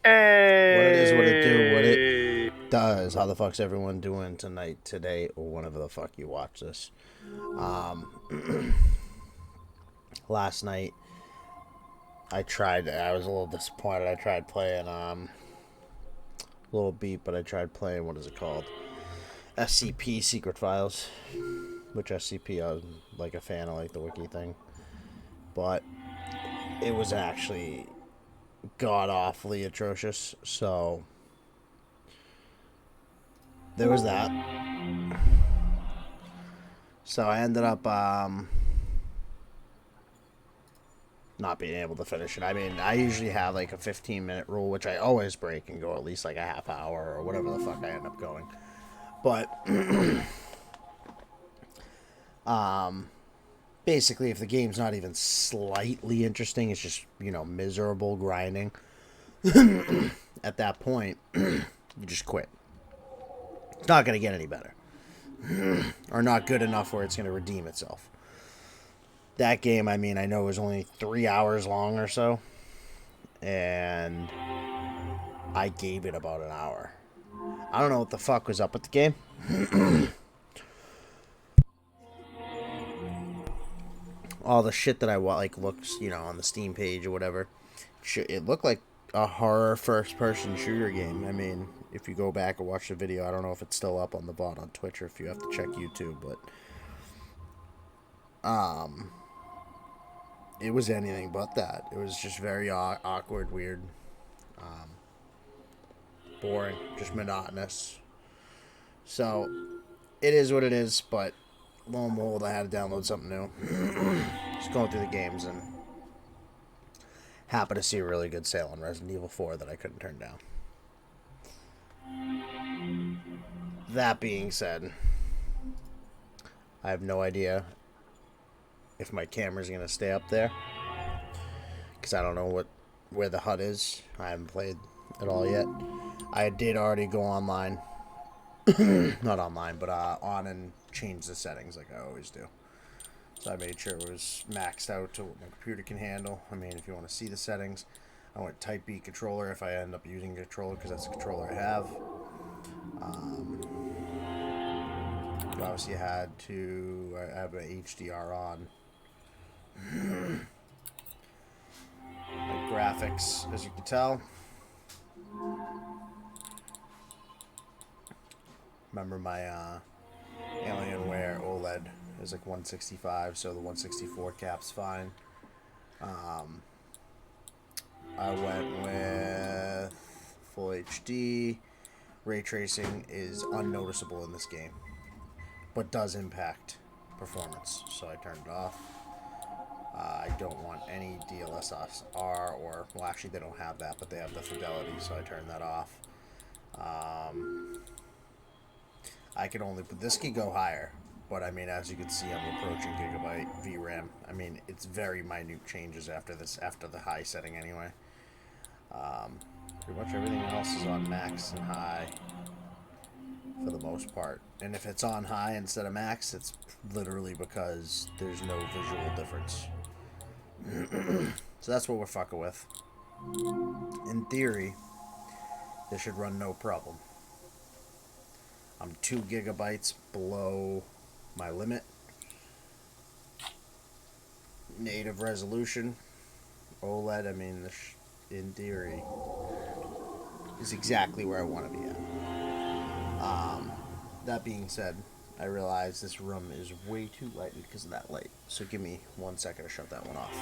What it is, what it do, what it Hey! does. How the fuck's everyone doing tonight, today, or whenever the fuck you watch this? Last night, I was a little disappointed. I tried playing, a little beat, but I tried playing, what is it called? SCP Secret Files, which SCP, I was like a fan of, like the wiki thing. But it was actually god awfully atrocious, so there was that. So I ended up, not being able to finish it. I mean, I usually have like a 15-minute rule, which I always break and go at least like a half hour or whatever the fuck I end up going. But basically, if the game's not even slightly interesting, it's just, miserable grinding. At that point, you just quit. It's not going to get any better. Or not good enough where it's going to redeem itself. That game, I mean, I know it was only 3 hours long or so. And I gave it about an hour. I don't know what the fuck was up with the game. All the shit that I like looked, on the Steam page or whatever, it looked like a horror first-person shooter game. I mean, if you go back and watch the video, I don't know if it's still up on the bot on Twitch or if you have to check YouTube, but it was anything but that. It was just very awkward, weird, boring, just monotonous. So it is what it is, but lo and behold, I had to download something new. Just going through the games and happened to see a really good sale on Resident Evil 4 that I couldn't turn down. That being said, I have no idea if my camera's gonna stay up there because I don't know where the HUD is. I haven't played at all yet. I did already go online, not online, but on and change the settings like I always do. So I made sure it was maxed out to what my computer can handle. I mean, if you want to see the settings, I went Type B controller if I end up using a controller because that's the controller I have. Obviously, I had to I have an HDR on. The graphics, as you can tell. Remember my Alienware OLED is like 165, so the 164 cap's fine. I went with full HD. Ray tracing is unnoticeable in this game, but does impact performance, so I turned it off. I don't want any DLSR or, well, actually, they don't have that, but they have the fidelity, so I turned that off. I can only, but this can go higher, but I mean, as you can see, I'm approaching gigabyte VRAM. I mean, it's very minute changes after this, after the high setting anyway. Pretty much everything else is on max and high for the most part. And if it's on high instead of max, it's literally because there's no visual difference. So that's what we're fucking with. In theory, this should run no problem. I'm 2 gigabytes below my limit. Native resolution. OLED, I mean, in theory, is exactly where I want to be at. That being said, I realize this room is way too light because of that light. So give me 1 second to shut that one off.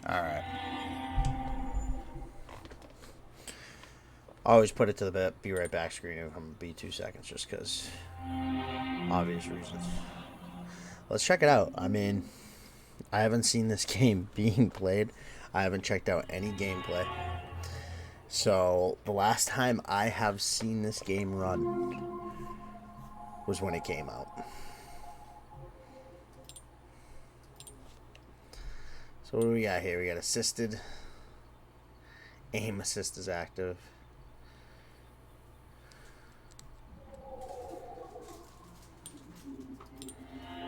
Alright. I always put it to the be right back screen if I'm gonna be 2 seconds just because obvious reasons. Let's check it out. I mean, I haven't seen this game being played. I haven't checked out any gameplay. So, the last time I have seen this game run was when it came out. So, what do we got here? We got assisted. Aim assist is active.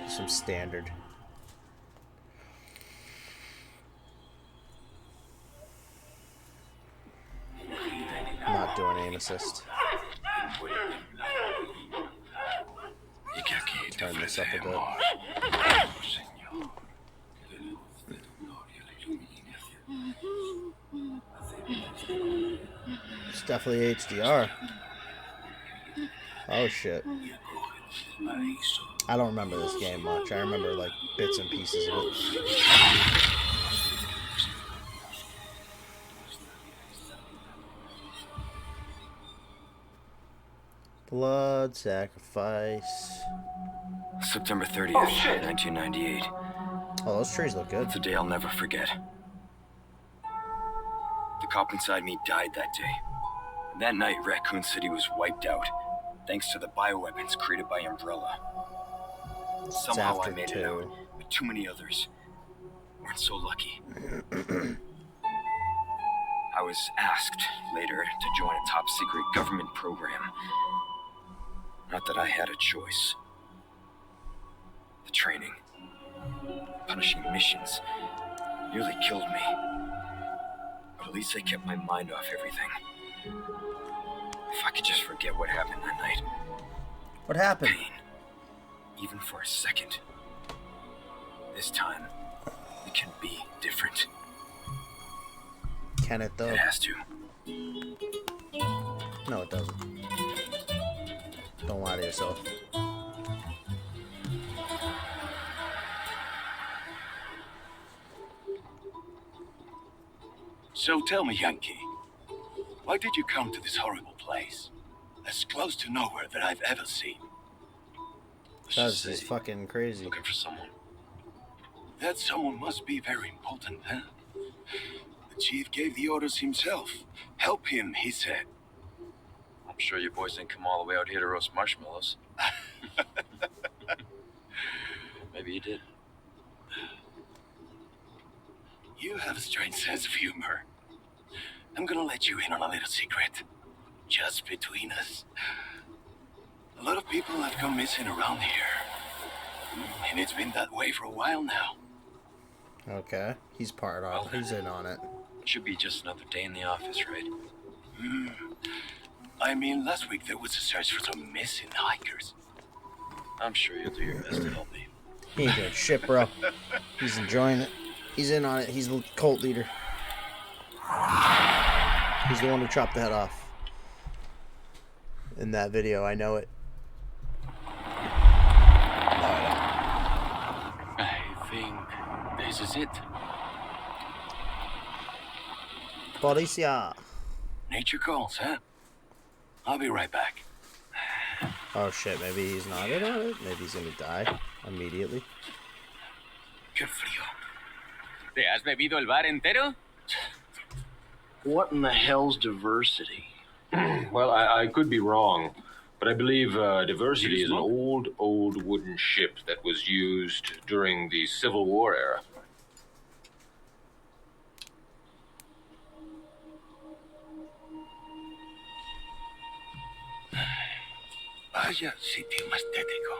Some standard. Not doing aim assist. Turn this up a bit. It's definitely HDR. Oh shit. I don't remember this game much. I remember like bits and pieces of it. Blood sacrifice. September 30th, 1998. Oh, those trees look good. It's a day I'll never forget. The cop inside me died that day. And that night, Raccoon City was wiped out, thanks to the bioweapons created by Umbrella. Somehow I made it out, but too many others weren't so lucky. I was asked later to join a top-secret government program. Not that I had a choice. The training, punishing missions, nearly killed me. But at least I kept my mind off everything. If I could just forget what happened that night. What happened? Pain. Even for a second. This time, it can be different. Can it though? It has to. No, it doesn't. Don't lie to yourself. So tell me, Yankee, why did you come to this horrible place? As close to nowhere that I've ever seen. That's just fucking crazy. Looking for someone. That someone must be very important, huh? The chief gave the orders himself. Help him, he said. I'm sure you boys didn't come all the way out here to roast marshmallows. Maybe you did. You have a strange sense of humor. I'm gonna let you in on a little secret. Just between us. A lot of people have gone missing around here. And it's been that way for a while now. Okay. He's part of it. He's in on it. Should be just another day in the office, right? I mean, last week there was a search for some missing hikers. I'm sure you'll do your best to help me. He ain't doing shit, bro. He's enjoying it. He's in on it. He's the cult leader. He's the one who chopped the head off. In that video, I know it. I think this is it. Policia. Nature calls, huh? I'll be right back. Oh shit, maybe he's not in on it. Maybe he's gonna die immediately. Qué frío. ¿Te has bebido el bar entero? What in the hell's diversity? Well, I could be wrong, but I believe diversity is an old wooden ship that was used during the Civil War era. Vaya sitio más tétrico.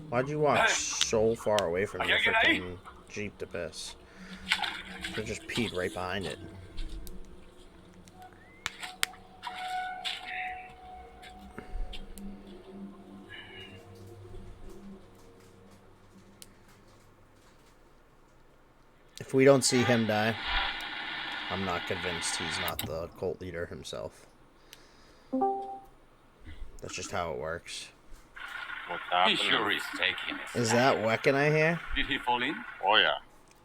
Why'd you walk so far away from the freaking Jeep to piss? You just peed right behind it. If we don't see him die, I'm not convinced he's not the cult leader himself. That's just how it works. What's He happening? sure is taking it. Is that Wecken I hear? Did he fall in? Oh, yeah.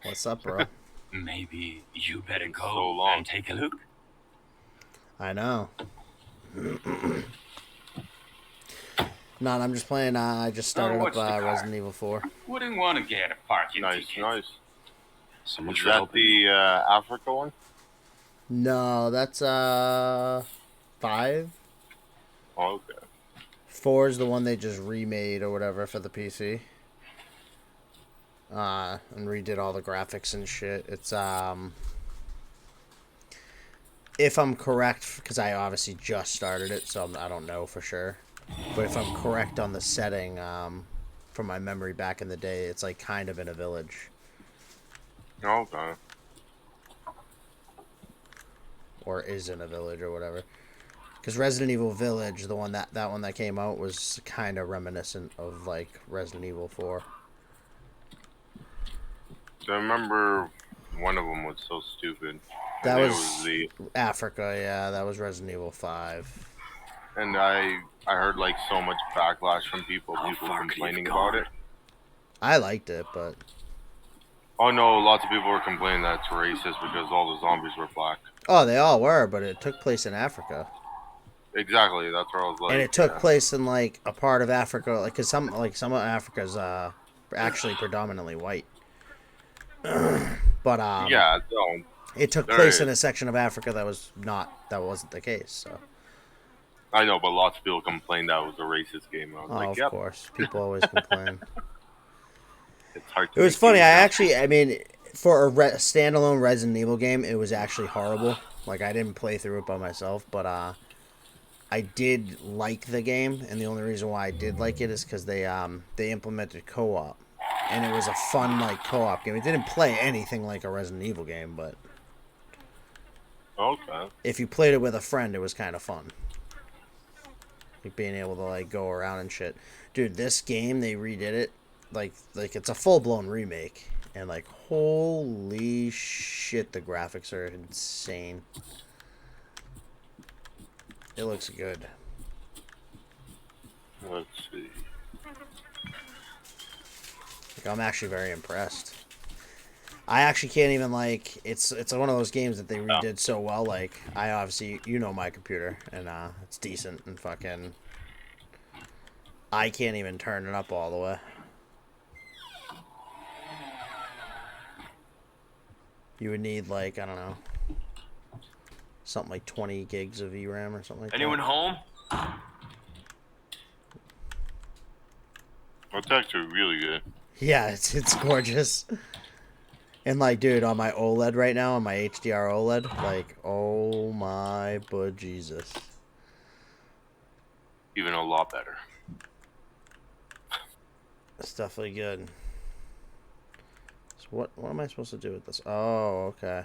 What's up, bro? Maybe you better go So long. and take a look. I know. No, I'm just playing. I just started up what's the car? Resident Evil 4. Wouldn't want to get a parking Nice, ticket. nice. Someone Is sure that helping the me. Africa one? No, that's 5. Oh, okay. 4 is the one they just remade or whatever for the PC. And redid all the graphics and shit. It's if I'm correct, because I obviously just started it, so I don't know for sure. But if I'm correct on the setting, from my memory back in the day, it's like kind of in a village. Okay. Or is in a village or whatever. Because Resident Evil Village, the one that one that came out, was kind of reminiscent of like Resident Evil 4. So I remember one of them was so stupid. That I think was it Africa, yeah. That was Resident Evil 5. and I heard like so much backlash from people How far could he have complaining about gone? it. I liked it, but Oh no, lots of people were complaining that it's racist because all the zombies were black. oh, they all were, but it took place in Africa. Exactly, that's where I was like. And it took place in like a part of Africa, like because some of Africa's actually predominantly white. But Yeah, no, it took there place in is. a section of Africa that wasn't the case. So I know, but lots of people complained that it was a racist game. I was like, of yep, course, people always complain. it's hard to. It was make funny. games now. I mean, for a standalone Resident Evil game, it was actually horrible. Like I didn't play through it by myself, but I did like the game, and the only reason why I did like it is because they implemented co-op, and it was a fun like co-op game. It didn't play anything like a Resident Evil game, but Okay. if you played it with a friend, it was kind of fun. Like being able to like go around and shit. Dude, this game they redid it like it's a full blown remake, and like holy shit, the graphics are insane. It looks good. Let's see. Like, I'm actually very impressed. I actually can't even like it's one of those games that they redid so well. Like I obviously my computer and it's decent and fucking I can't even turn it up all the way. You would need like I don't know something like 20 gigs of VRAM or something like Anyone that. home? That's actually really good. Yeah, it's gorgeous. And like, dude, on my OLED right now, on my HDR OLED, like, oh my bejesus. Even a lot better. It's definitely good. So what am I supposed to do with this? Oh, okay.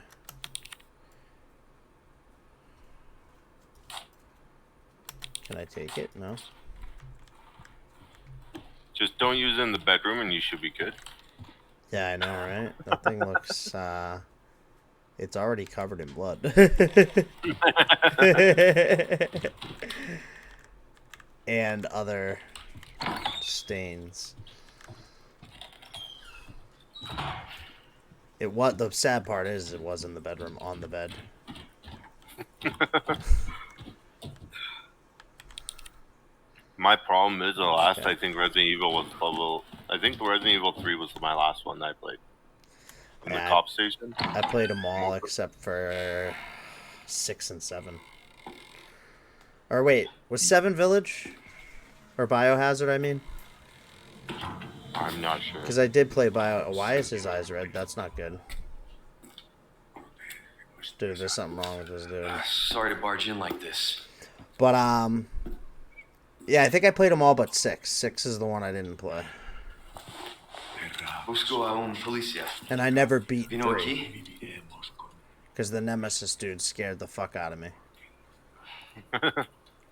Can I take it? No. Just don't use it in the bedroom and you should be good. Yeah, I know, right? That thing looks, it's already covered in blood. And other stains. The sad part is it was in the bedroom, on the bed. My problem is the last, Okay. I think Resident Evil was level. I think Resident Evil 3 was my last one I played. In the Yeah, cop station. I played them all except for 6 and 7. Or wait, was 7 Village? Or Biohazard, I mean? I'm not sure. Because I did play Why is his eyes red? That's not good. Dude, there's something wrong with this dude. Sorry to barge in like this. But, yeah, I think I played them all but 6. 6 is the one I didn't play. Busco a un policía. And I never beat Vino 3. aquí? Because the Nemesis dude scared the fuck out of me.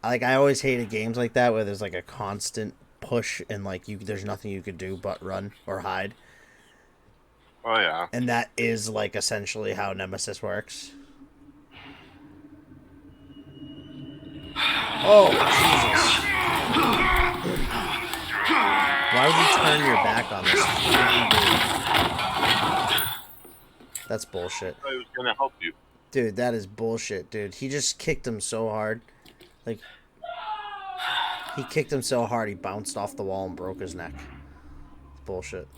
Like, I always hated games like that where there's, like, a constant push and, like, there's nothing you could do but run or hide. Oh yeah. And that is, like, essentially how Nemesis works. Oh, Jesus. Why would you turn your back on this freaking dude? That's bullshit. I was gonna help you. Dude, that is bullshit, dude. He just kicked him so hard. Like, he kicked him so hard he bounced off the wall and broke his neck. Bullshit.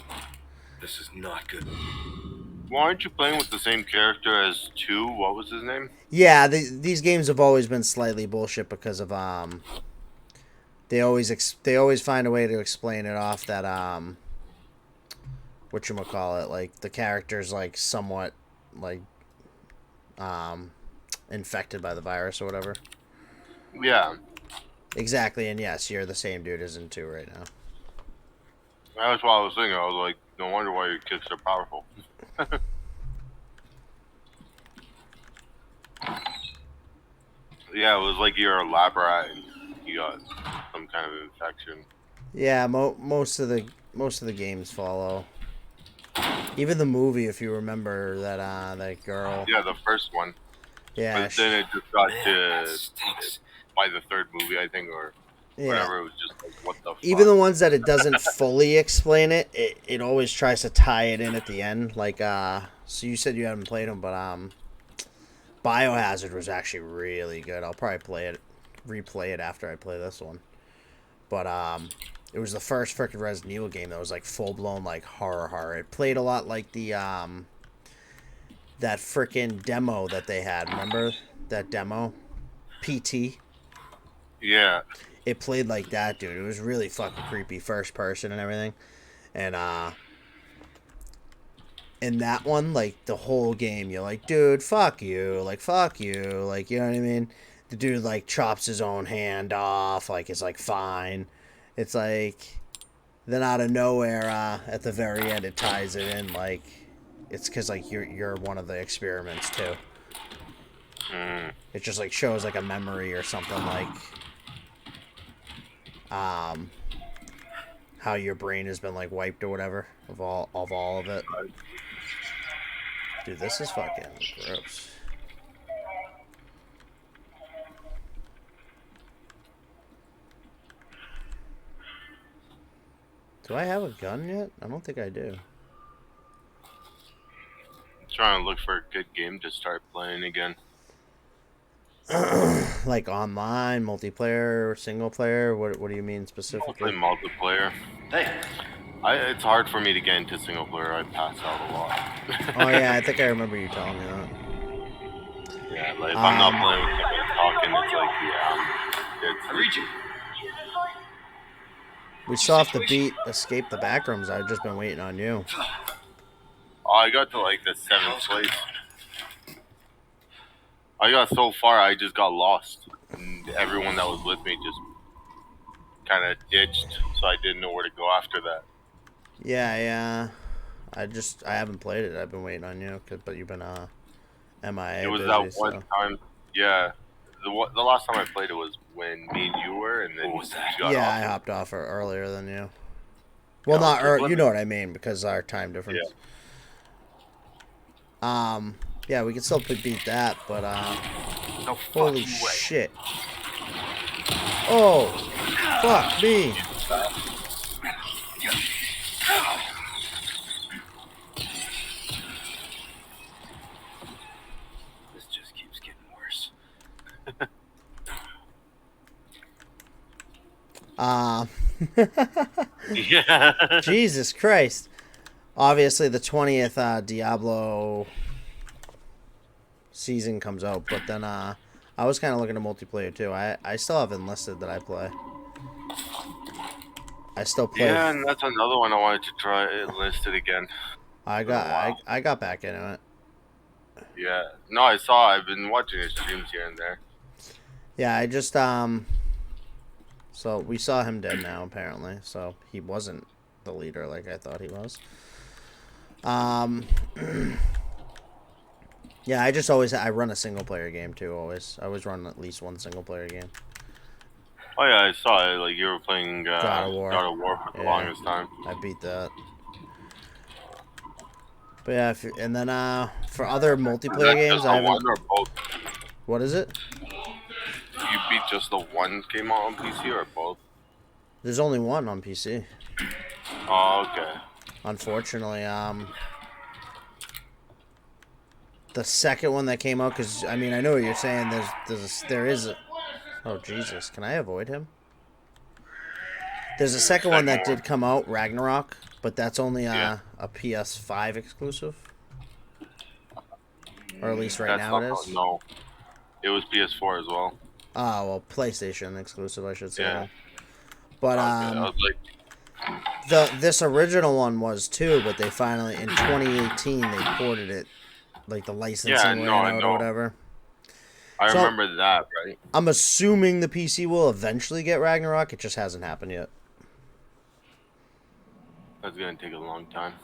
This is not good. Why aren't you playing with the same character as 2? What was his name? Yeah, these games have always been slightly bullshit because of they always find a way to explain it off that whatchamacallit, like the character's like somewhat like infected by the virus or whatever. Yeah. Exactly, and yes, you're the same dude as in 2 right now. That's what I was thinking. I was like, no wonder why your kicks are powerful. Yeah, it was like you're a lab rat and you got some kind of infection. Yeah, most of the games follow. Even the movie, if you remember that girl. Yeah, the first one. Yeah. But then it just got Stinks. by the third movie, I think, or whatever. It was just like, what the fuck? Even the ones that it doesn't fully explain it always tries to tie it in at the end. Like, so you said you haven't played them, but Biohazard was actually really good. I'll probably replay it after I play this one. But it was the first freaking Resident Evil game that was like full blown like horror. It played a lot like the that freaking demo that they had. Remember that demo? PT. Yeah. It played like that, dude. It was really fucking creepy, first person and everything. And in that one, like the whole game, you're like, dude, fuck you, like you know what I mean? The dude like chops his own hand off, like it's like fine. It's like then out of nowhere, at the very end, it ties it in like it's because like you're one of the experiments too. It just like shows like a memory or something like how your brain has been like wiped or whatever of all of it. Dude, this is fucking gross. Do I have a gun yet? I don't think I do. Trying to look for a good game to start playing again. Like online, multiplayer, single player? What do you mean specifically? Mostly multiplayer. Hey, It's hard for me to get into single player. I pass out a lot. Oh yeah, I think I remember you telling me that. Yeah, like if I'm not playing with people talking, it's like, yeah, I read you. We still have to beat Escape the Backrooms. I've just been waiting on you. I got to like the 7th place. I got so far, I just got lost. And everyone that was with me just kind of ditched, so I didn't know where to go after that. Yeah. I haven't played it. I've been waiting on you, but you've been MIA. It was busy, that one so. time, yeah. The last time I played it was when me and you were, and then What was that? you got Yeah, off. I hopped off earlier than you. Well, Yeah, not okay, early. You know what I mean, because our time difference. Yeah. Yeah, we can still beat that, but No holy fucking way. shit! Oh, fuck me! This just keeps getting worse. Yeah. Jesus Christ! Obviously, the 20th Diablo season comes out, but then I was kind of looking at multiplayer too. I still have enlisted that I play. I still play. Yeah, and that's another one I wanted to try enlisted again. I got back into it. Yeah. No, I've been watching his streams here and there. Yeah, I just so we saw him dead now apparently. So he wasn't the leader like I thought he was. Yeah, I run a single player game too always. I always run at least one single player game. Oh yeah, I saw it. Like you were playing God of War. For the longest time. I beat that. But yeah, and then for other multiplayer games, I haven't. One or both? What is it? You beat just the one game on PC or both? There's only one on PC. Oh, okay. Unfortunately, the second one that came out, because I mean I know what you're saying. Oh, Jesus. Can I avoid him? There's a second one that did come out, Ragnarok, but that's only a PS5 exclusive. Or at least right That's now not it is. no. It was PS4 as well. Oh, well, PlayStation exclusive, I should say. Yeah. But, Okay. I was like, this original one was too, but they finally, in 2018, they ported it, like the licensing ran I out or know. whatever. I So- remember that, right? I'm assuming the PC will eventually get Ragnarok. It just hasn't happened yet. That's gonna take a long time.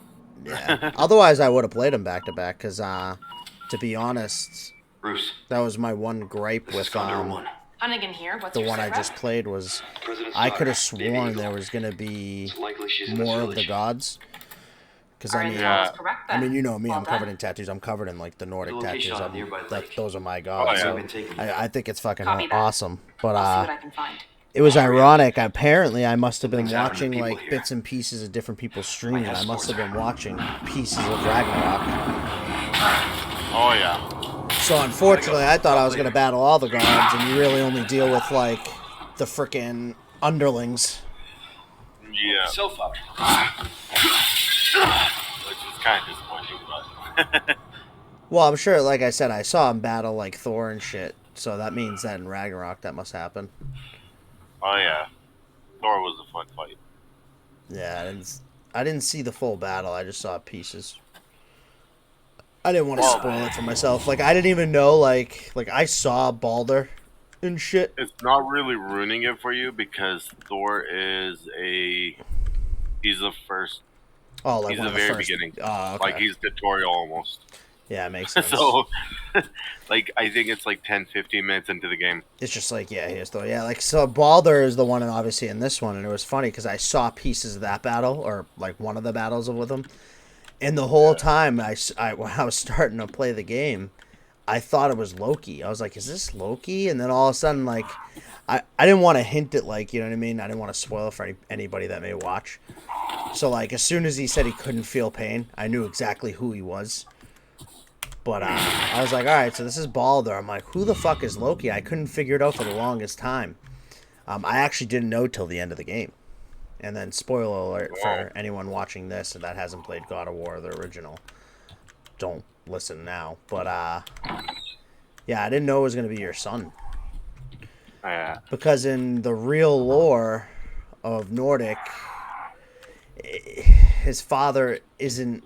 Yeah. Otherwise, I would have played them back to back because, to be honest, Bruce, that was my one gripe this is with Condor 1. Hunnigan here. What's the your one I sit just rep? played was President's I could have daughter, Lady sworn Eagle. there was going to be It's likely she's in this more of the village. gods. Because Our I mean, intel Yeah. is correct I then. mean, you know me, Well I'm covered done. in tattoos. I'm covered in like the Nordic The location tattoos. on a nearby lake. Those are my Oh, gods. yeah. So Been taken. I think it's fucking Copy that. awesome. But I'll see what I can find. it was ironic. Apparently, I must have been Things happen to watching people like here. bits and pieces of different people's streams. My I must have escorts been watching pieces of Ragnarok. Oh yeah. So unfortunately, I thought I was going to battle all the gods, and you really only deal with like the frickin' underlings. Yeah. Self out. Which is kind of disappointing, but. Well, I'm sure, like I said, I saw him battle like Thor and shit. So that means that in Ragnarok, that must happen. Oh yeah. Thor was a fun fight. Yeah, I didn't see the full battle. I just saw pieces. I didn't want to Well, spoil it for myself. Like I didn't even know. Like I saw Balder and shit. It's not really ruining it for you because Thor is he's the first. Oh, like He's one the of the very first. beginning. Oh, okay. Like he's tutorial almost. Yeah, it makes sense. So, like, I think it's like 10, 15 minutes into the game. It's just like, yeah, here's the, yeah, like, so Balder is the one, and obviously in this one, and it was funny because I saw pieces of that battle, or like one of the battles with him, and the whole time when I was starting to play the game, I thought it was Loki. I was like, is this Loki? And then all of a sudden, like, I didn't want to hint it, like, you know what I mean? I didn't want to spoil it for anybody that may watch. So, like, as soon as he said he couldn't feel pain, I knew exactly who he was. But I was like, all right, so this is Balder. I'm like, who the fuck is Loki? I couldn't figure it out for the longest time. I actually didn't know till the end of the game. And then, spoiler alert for anyone watching this that hasn't played God of War, the original. Don't listen now. But, yeah, I didn't know it was going to be your son. Yeah. Because in the real lore of Nordic, his father isn't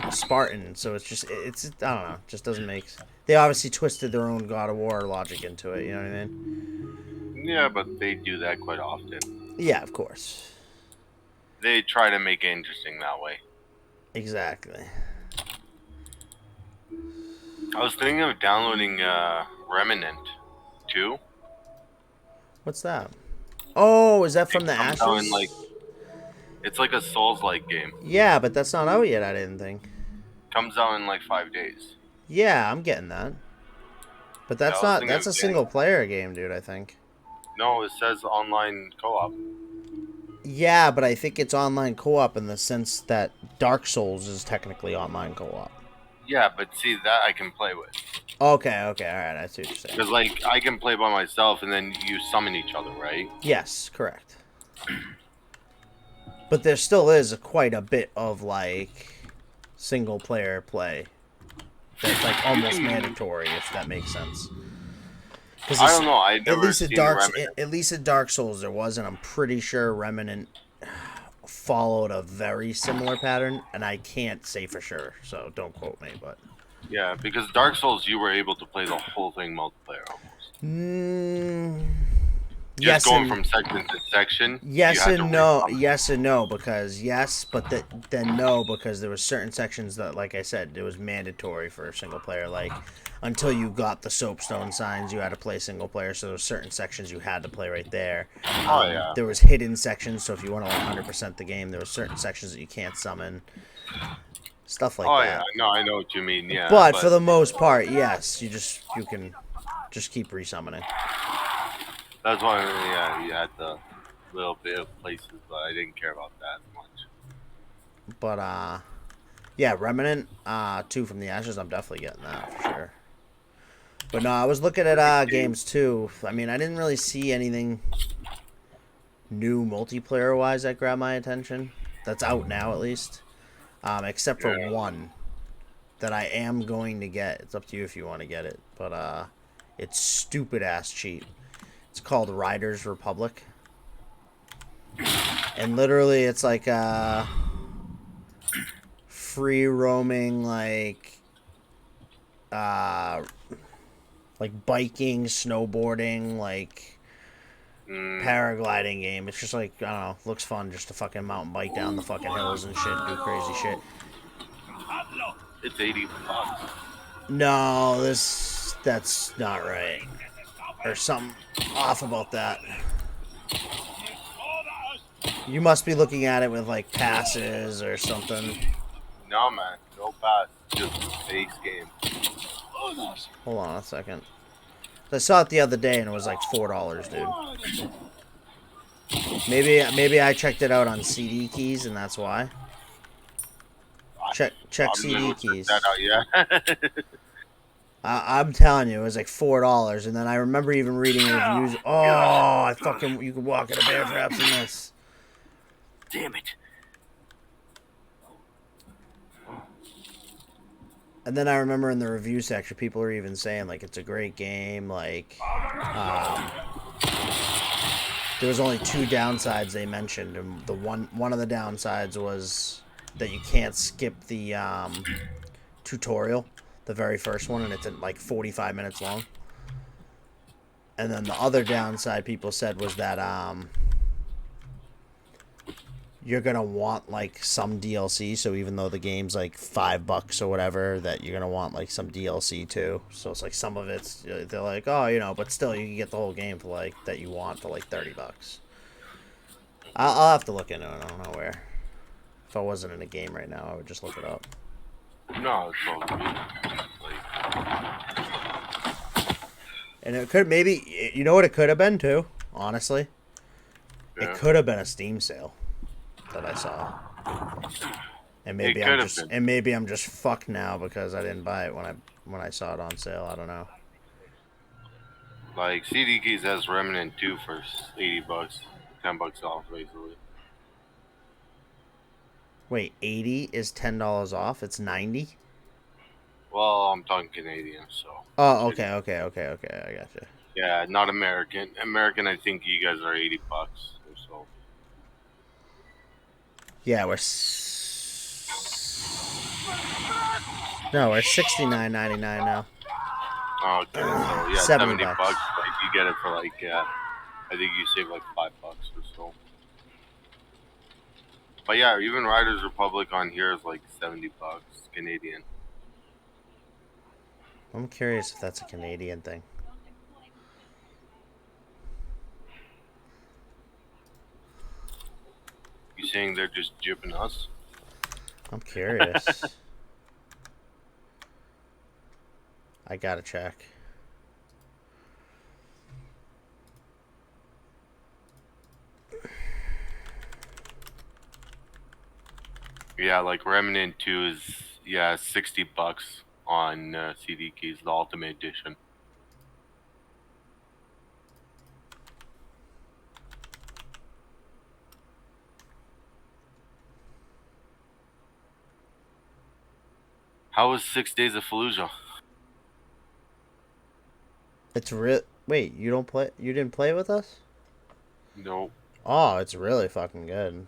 a Spartan, so it's I don't know, it just doesn't make. They obviously twisted their own God of War logic into it. You know what I mean? Yeah, but they do that quite often. Yeah, of course. They try to make it interesting that way. Exactly. I was thinking of downloading Remnant 2. What's that? Oh, is that from the Comes out Ashes? in, it's like a Souls-like game. Yeah, but that's not out yet. I didn't think. Comes out in like 5 days. Yeah, I'm getting that. But that's I was not. thinking That's a of single player game, dude. I think. No, it says online co-op. Yeah, but I think it's online co-op in the sense that Dark Souls is technically online co-op. Yeah, but see, that I can play with. Okay, all right, I see what you're saying. Because, like, I can play by myself and then you summon each other, right? Yes, correct. But there still is quite a bit of, like, single-player play. That's, like, almost mandatory, if that makes sense. I don't know, I never at least seen at at least in Dark Souls there was, and I'm pretty sure Remnant followed a very similar pattern, and I can't say for sure, so don't quote me, but... Yeah, because Dark Souls, you were able to play the whole thing multiplayer almost. Yes, going and, from section to section. yes you had and to no, resummon. yes and no, because yes, but then no, because there was certain sections that, like I said, it was mandatory for a single player. Like until you got the soapstone signs, you had to play single player. So there were certain sections you had to play right there. Oh yeah. There was hidden sections, so if you want to 100% the game, there were certain sections that you can't summon. Stuff like Oh that. yeah, no, I know what you mean. Yeah, But for the most part, yes, you can just keep resummoning. that's why you had the little bit of places, but I didn't care about that much. But yeah, Remnant 2 from the Ashes, I'm definitely getting that for sure. But no, I was looking at games too. I mean, I didn't really see anything new multiplayer wise that grabbed my attention. That's out now at least, except for Yeah. one that I am going to get. It's up to you if you want to get it, but it's stupid ass cheap. It's called Riders Republic, and literally it's like free roaming uh like biking, snowboarding, like paragliding game. It's just like, I don't know, looks fun just to fucking mountain bike down the fucking hills and shit and do crazy shit. It's $80. No, that's not right. There's something off about that. You must be looking at it with like passes or something. No, man. No pass. Just base game. Hold on a second. I saw it the other day and it was like $4, dude. Maybe I checked it out on CD keys and that's why. Check I'm CD gonna keys. check that out, yeah. I'm telling you, it was like $4, and then I remember even reading reviews. Oh, you could walk in a bear traps in this. Damn it. And then I remember in the review section, people were even saying like it's a great game. Like, there was only 2 downsides they mentioned, and the one of the downsides was that you can't skip the tutorial, the very first one, and it's at like 45 minutes long. And then the other downside people said was that you're gonna want like some DLC. So even though the game's like $5 or whatever, that you're gonna want like some DLC too. So it's like some of it's, they're like, oh, you know, but still you can get the whole game for like that you want for like $30. I'll have to look into it. I don't know where. If I wasn't in a game right now, I would just look it up. No, it's all good. Like, And it could maybe, you know what it could have been too, honestly? yeah. It could have been a Steam sale that I saw. And maybe I'm just fucked now because I didn't buy it when I saw it on sale. I don't know. Like CD Keys has Remnant 2 for $80, $10 off basically. Wait, 80 is $10 off? It's 90? Well, I'm talking Canadian, so. Oh, okay, I gotcha. Yeah, not American. American, I think you guys are $80 or so. Yeah, we're $69.99 now. Oh, okay, so yeah, 70 $70. bucks. Like you get it for like, I think you save like $5 or so. But yeah, even Riders Republic on here is like $70 Canadian. I'm curious if that's a Canadian thing. You saying they're just jipping us? I'm curious. I gotta check. Yeah, like Remnant 2 is, yeah, $60 on CD Keys, the Ultimate Edition. How was 6 Days of Fallujah? It's real. Wait, you didn't play with us? Nope. Oh, it's really fucking good.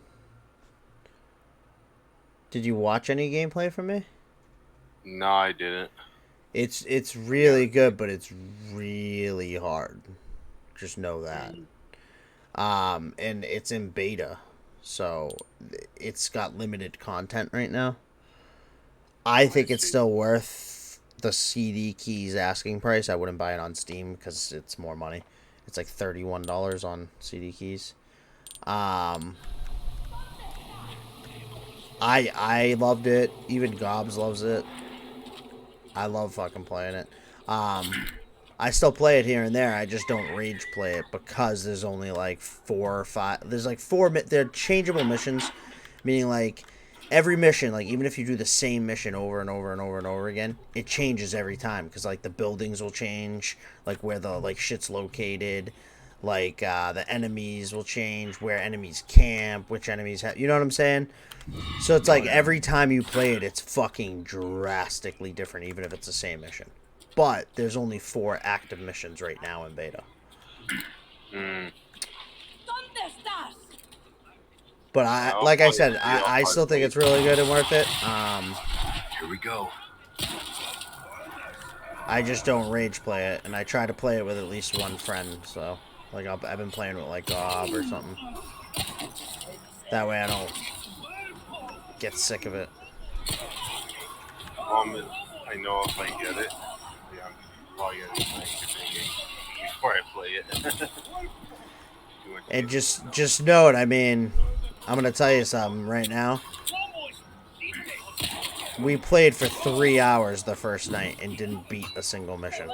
Did you watch any gameplay from me? No, I didn't. It's really good, but it's really hard. Just know that. And it's in beta, so it's got limited content right now. I think it's still worth the CD Keys asking price. I wouldn't buy it on Steam because it's more money. It's like $31 on CD Keys. I loved it. Even Gobs loves it. I love fucking playing it. I still play it here and there. I just don't rage play it because there's only like 4 or 5. There's like 4. They're changeable missions, meaning like every mission, like even if you do the same mission over and over and over and over again, it changes every time because like the buildings will change, like where the like shit's located, like the enemies will change, where enemies camp, which enemies have, you know what I'm saying? So it's like every time you play it, it's fucking drastically different, even if it's the same mission. But there's only 4 active missions right now in beta. But I'll like I probably said, see how I far still think it it's really good and worth it. Here we go. I just don't rage play it, and I try to play it with at least one friend. So, like, I've been playing with like Gob or something. That way, I don't get sick of it. Problem is, I know if I get it, yeah, I'm probably gonna be playing different games before I play it. And just know it. I mean, I'm gonna tell you something right now. We played for 3 hours the first night and didn't beat a single mission.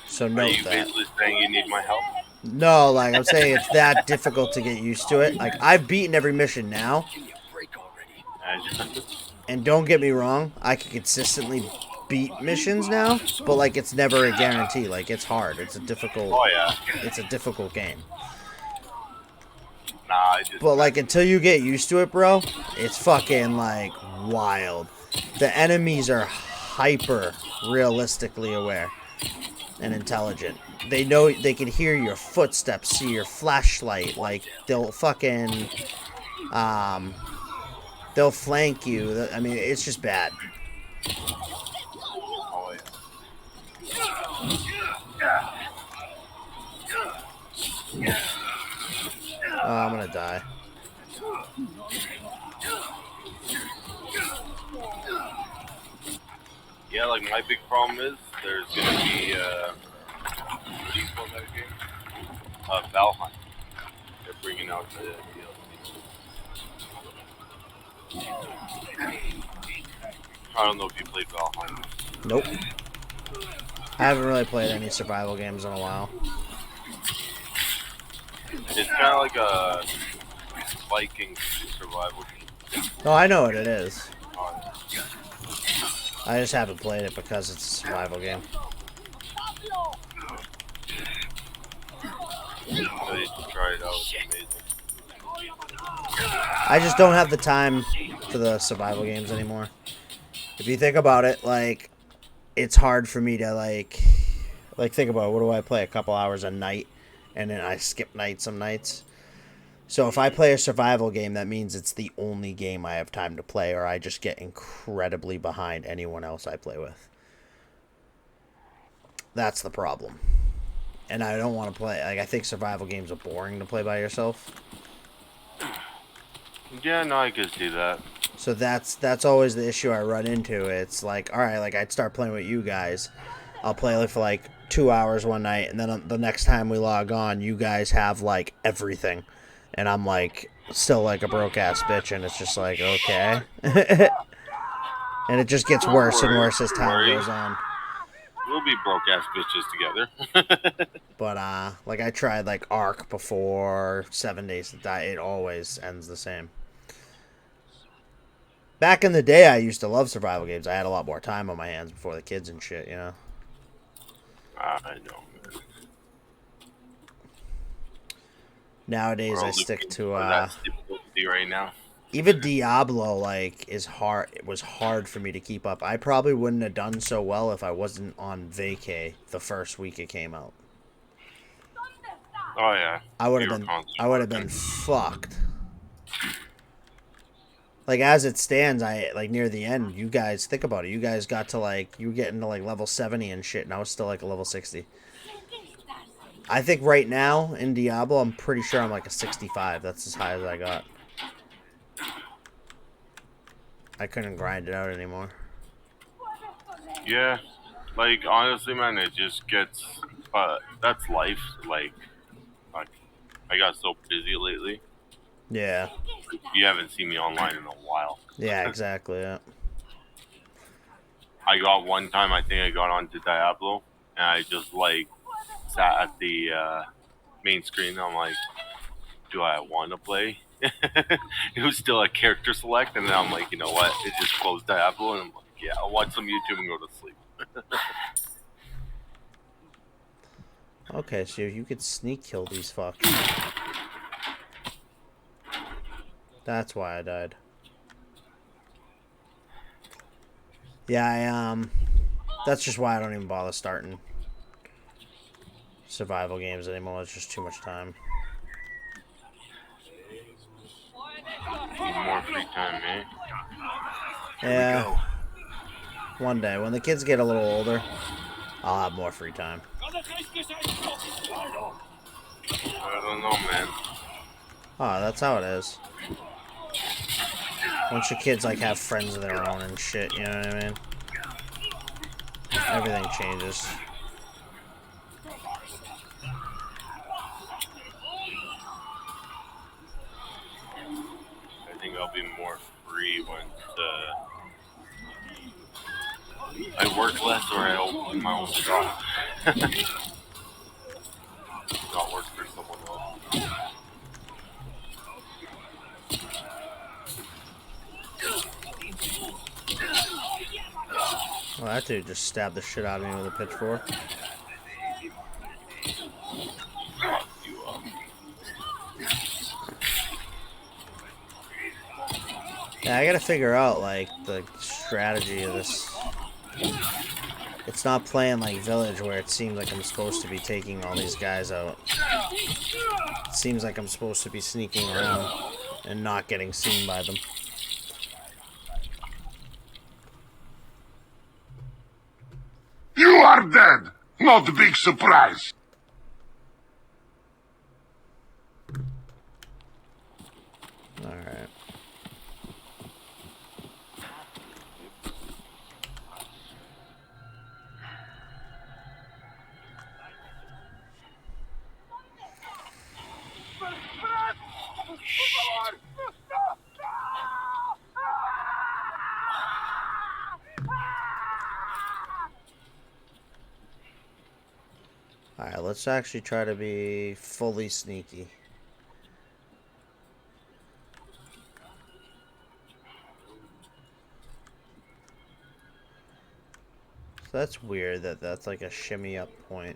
So Are note you that. basically saying you need my help? No, like I'm saying, it's that difficult to get used to it. Like I've beaten every mission now, and don't get me wrong, I can consistently beat missions now, but like it's never a guarantee. Like it's hard. It's a difficult. Oh yeah. It's a difficult game. Nah, I just. But like until you get used to it, bro, it's fucking like wild. The enemies are hyper realistically aware and intelligent. They know, they can hear your footsteps, see your flashlight. Like they'll fucking they'll flank you. I mean, it's just bad. Oh yeah. Oh, I'm gonna die. Yeah, like my big problem is there's gonna be what do you call that game? Valheim. They're bringing out the DLC. I don't know if you played Valheim. Nope. I haven't really played any survival games in a while. It's kind of like a Viking survival game. Oh, I know what it is. Uh, I just haven't played it because it's a survival game. so you should try it out. It's amazing. I just don't have the time for the survival games anymore. If you think about it, like, it's hard for me to, like think about it. What do I play? A couple hours a night, and then I skip nights some nights. So if I play a survival game, that means it's the only game I have time to play, or I just get incredibly behind anyone else I play with. That's the problem. And I don't want to play, like, I think survival games are boring to play by yourself. Yeah, no, I can see that. So that's always the issue I run into. It's like, all right, like I'd start playing with you guys. I'll play for like 2 hours one night, and then the next time we log on, you guys have like everything, and I'm like still like a broke ass bitch, and it's just like, okay. And it just gets worse and worse as time goes on. We'll be broke ass bitches together. But like I tried like Ark before, 7 Days to Die. It always ends the same. Back in the day, I used to love survival games. I had a lot more time on my hands before the kids and shit, you know. I know, man. Nowadays, I stick to that's difficulty right now. even Diablo. Like is hard. It was hard for me to keep up. I probably wouldn't have done so well if I wasn't on vacay the first week it came out. Oh yeah. I would have been fucked. Like as it stands, I like near the end. You guys think about it. You guys got to like you were getting to like level 70 and shit, and I was still like a level 60. I think right now in Diablo, I'm pretty sure I'm like a 65. That's as high as I got. I couldn't grind it out anymore. Yeah, like honestly, man, it just gets. That's life. Like I got so busy lately. Yeah. You haven't seen me online in a while. Yeah, exactly. Yeah. I got one time. I think I got onto Diablo, and I just like sat at the main screen. I'm like, do I want to play? It was still a character select, and then I'm like, you know what? It just closed Diablo, and I'm like, yeah, I'll watch some YouTube and go to sleep. Okay, so you could sneak kill these fucks. That's why I died. Yeah, that's just why I don't even bother starting survival games anymore. It's just too much time. Need more free time, eh? Yeah. One day, when the kids get a little older, I'll have more free time. I don't know, man. Oh, that's how it is. Once your kids like have friends of their own and shit, you know what I mean? Everything changes. I think I'll be more free when I work less or I open my own shop. Not work for someone else. Well, that dude just stabbed the shit out of me with a pitchfork. Yeah, I gotta figure out, like, the strategy of this. It's not playing like Village, where it seems like I'm supposed to be taking all these guys out. It seems like I'm supposed to be sneaking around and not getting seen by them. You are dead! Not a big surprise! Alright. Alright, let's actually try to be fully sneaky. So that's weird that that's like a shimmy up point.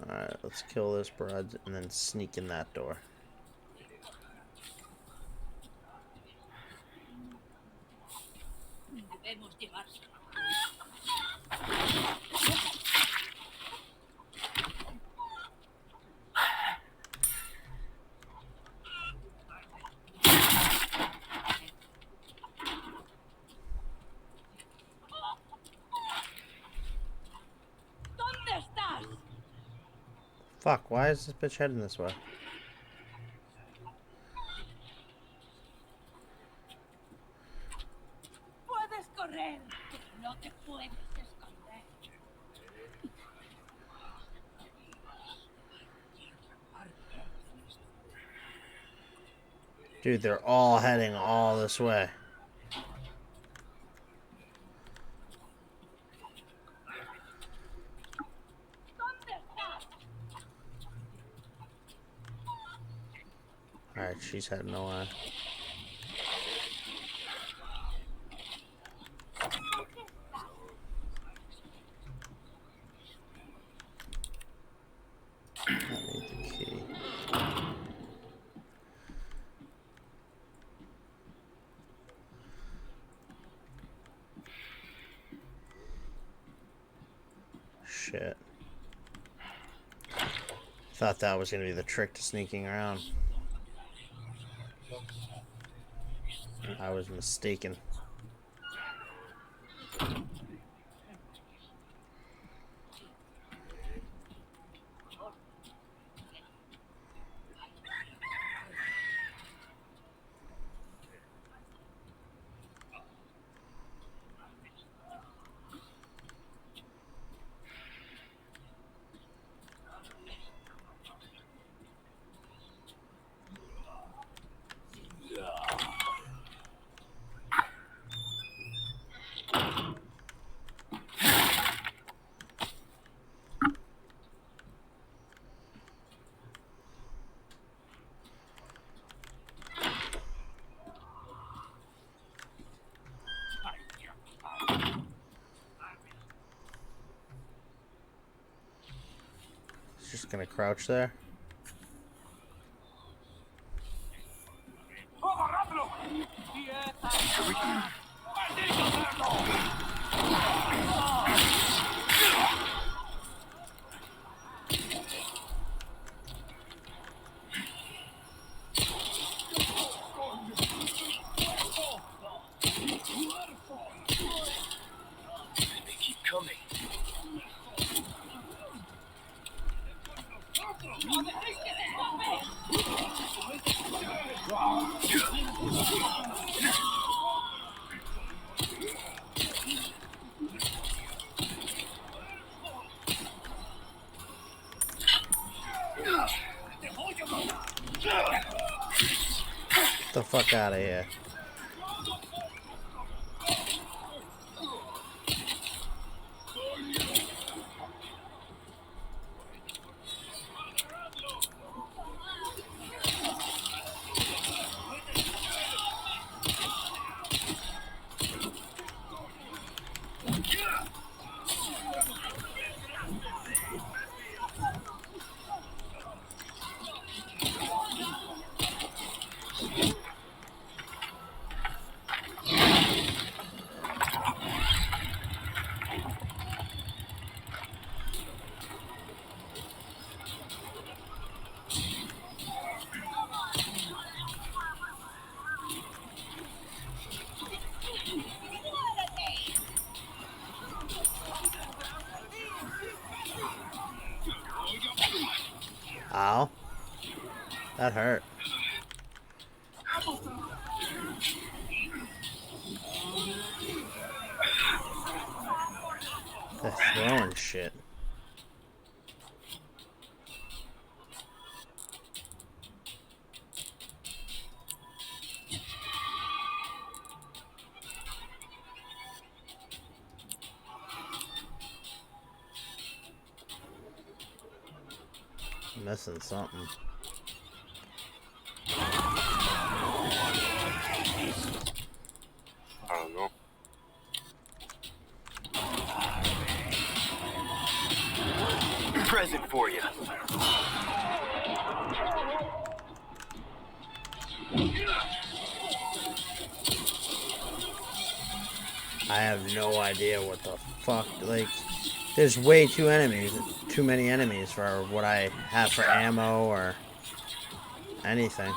Alright, let's kill this broad and then sneak in that door. Fuck, why is this bitch heading this way? Dude, they're all heading all this way. Alright, she's heading away. I need the key. Shit. Thought that was gonna be the trick to sneaking around. I was mistaken. Just gonna crouch there. They keep coming. Get the fuck out of here. Ow. That hurt. They're throwing shit. Missing something. I don't know. Present for you. I have no idea what the fuck. Like, there's way too many enemies for what I have for ammo or anything.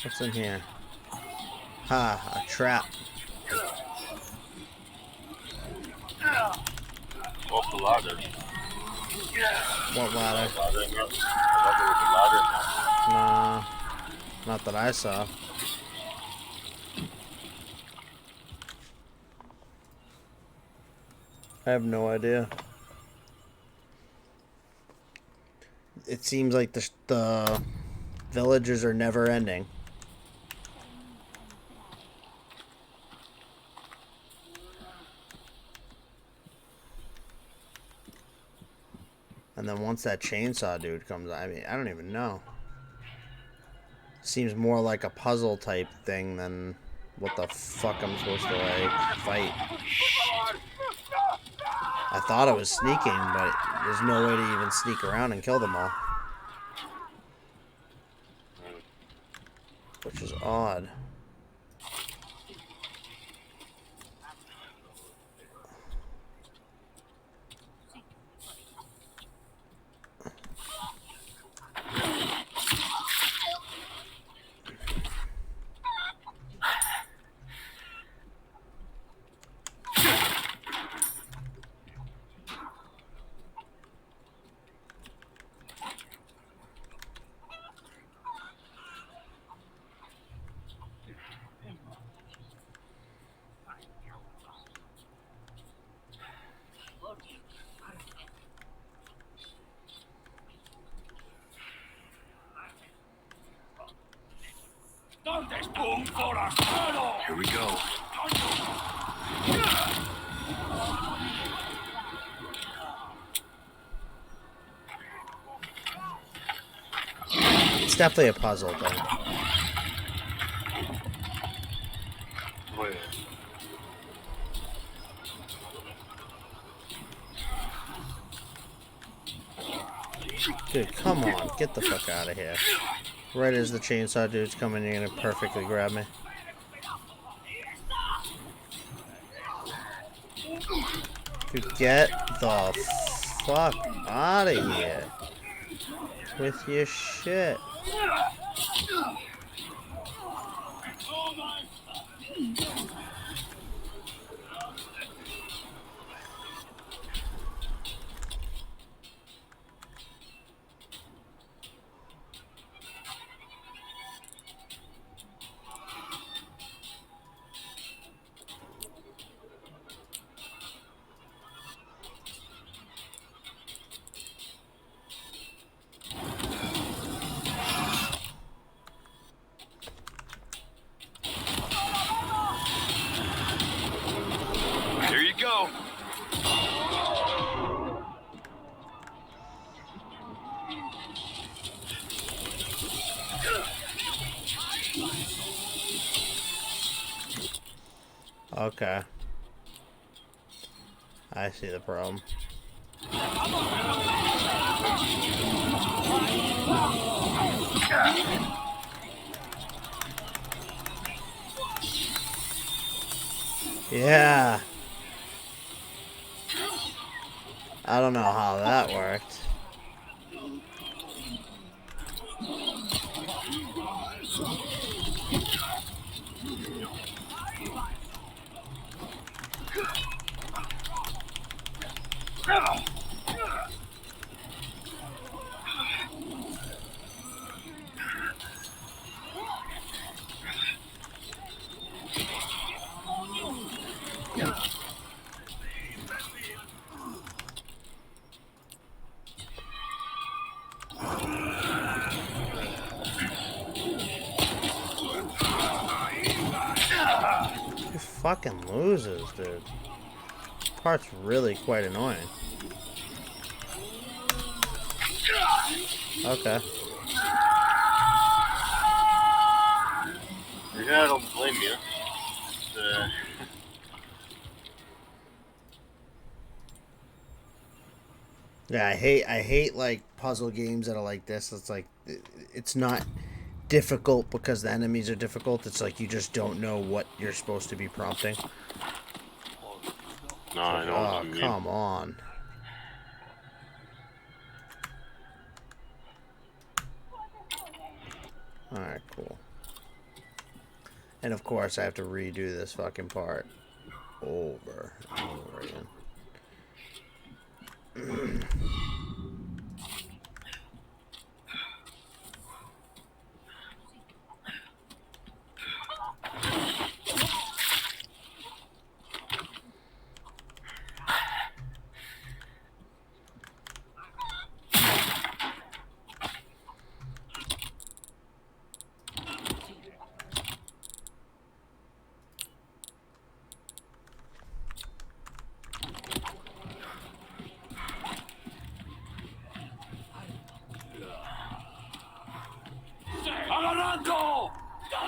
What's in here? Ha, a trap. Off the ladder. What ladder? I thought there was a ladder. Nah, not that I saw. I have no idea. It seems like the villages are never ending. And then once that chainsaw dude comes, I mean, I don't even know. Seems more like a puzzle type thing than what the fuck I'm supposed to, like, fight. I thought it was sneaking, but there's no way to even sneak around and kill them all. Which is odd. Here we go. It's definitely a puzzle thing. Dude, come on. Get the fuck out of here. Right as the chainsaw dude's coming in and perfectly grab me. Dude, get the fuck out of here. With your shit. Here you go. Okay. I see the problem. Yeah. I don't know how that worked. He fucking loses, dude. Part's really quite annoying. Okay. Yeah, I don't blame you. Yeah, I hate like puzzle games that are like this. It's like it's not difficult because the enemies are difficult. It's like you just don't know what you're supposed to be prompting. No, I know what Oh, you mean. come on. Alright, cool. And of course I have to redo this fucking part over and over again.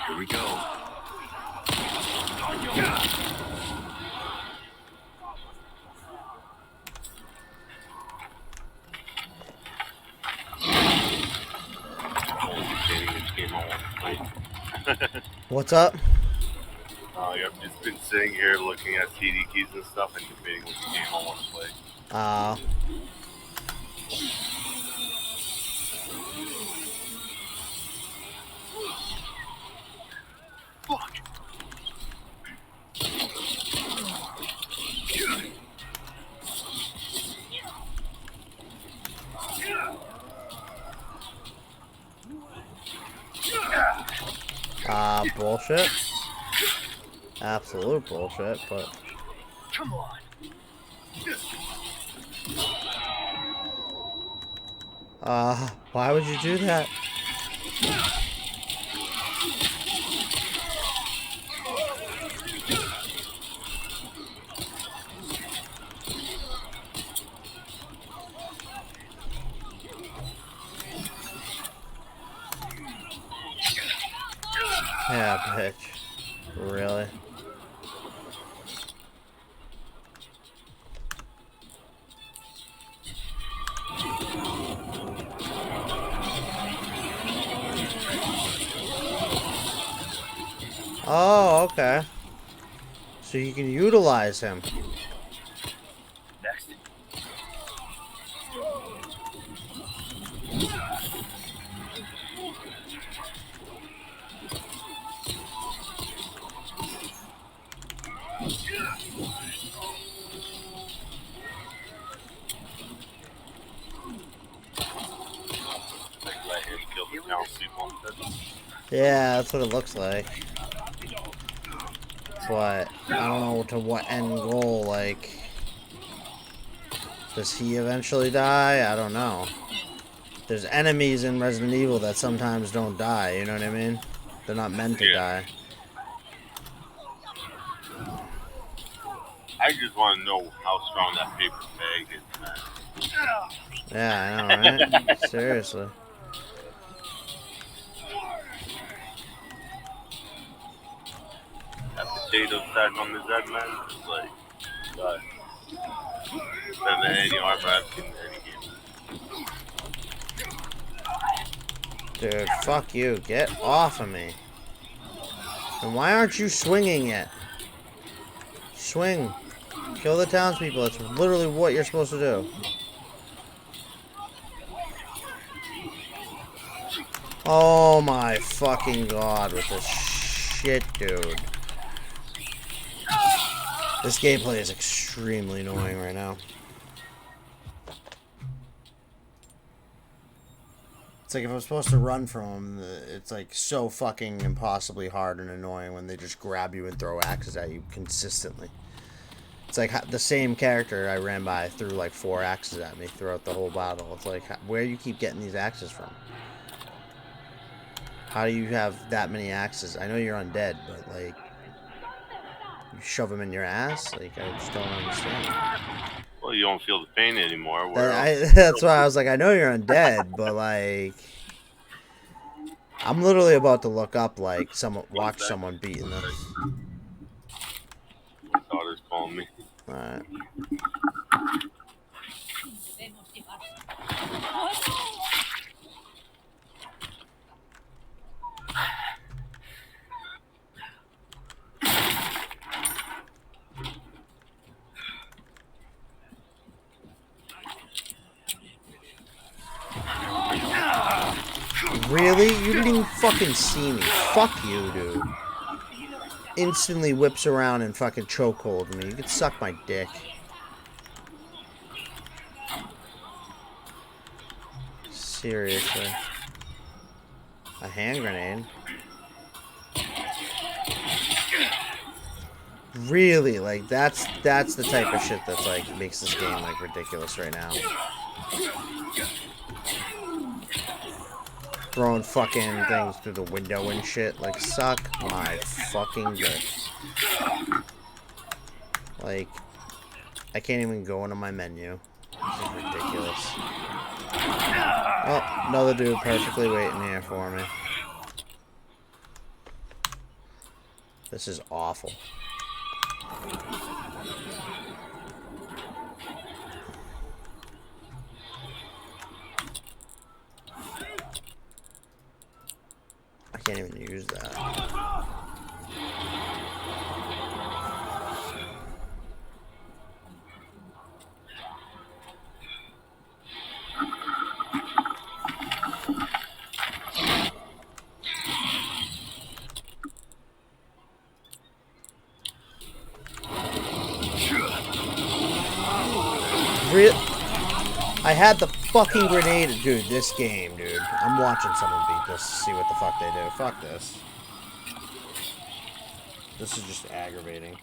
Here we go. What's up? I've just been sitting here looking at CD keys and stuff and debating which game I want to play. Fuck. Bullshit. Absolute bullshit, but... Come on. Why would you do that? Yeah, bitch. Really? Oh, okay. So you can utilize him. Next. Like, let him kill the townspeople instead. Yeah, that's what it looks like. But I don't know to what end goal, like... Does he eventually die? I don't know. There's enemies in Resident Evil that sometimes don't die, you know what I mean? They're not meant to Yeah. die. I just want to know how strong that paper bag is, man. Yeah, I know, right? Seriously. That potato sack on his head, man. It's like, God. Better than any armor I've seen in any game. Dude, fuck you. Get off of me. And why aren't you swinging it? Swing. Kill the townspeople. That's literally what you're supposed to do. Oh my fucking god with this shit, dude. This gameplay is extremely annoying right now. It's like if I'm supposed to run from them, it's like so fucking impossibly hard and annoying when they just grab you and throw axes at you consistently. It's like the same character I ran by threw like 4 axes at me throughout the whole battle. It's like, where you keep getting these axes from? How do you have that many axes? I know you're undead, but like, you shove them in your ass? Like, I just don't understand. Well, you don't feel the pain anymore. That's why I was like, I know you're undead, but like, I'm literally about to look up like watch someone beating this. My daughter's calling me. All right. Really? You didn't even fucking see me. Fuck you, dude. Instantly whips around and fucking chokehold me. You can suck my dick. Seriously. A hand grenade? Really? Like, that's the type of shit that's, like, makes this game, like, ridiculous right now. Throwing fucking things through the window and shit. Like, suck my fucking dick. Like, I can't even go into my menu. This is ridiculous. Oh, another dude perfectly waiting here for me. This is awful. I can't even use that. I had the fucking grenade. Dude, this game, dude. I'm watching someone beat this to see what the fuck they do. Fuck this. This is just aggravating.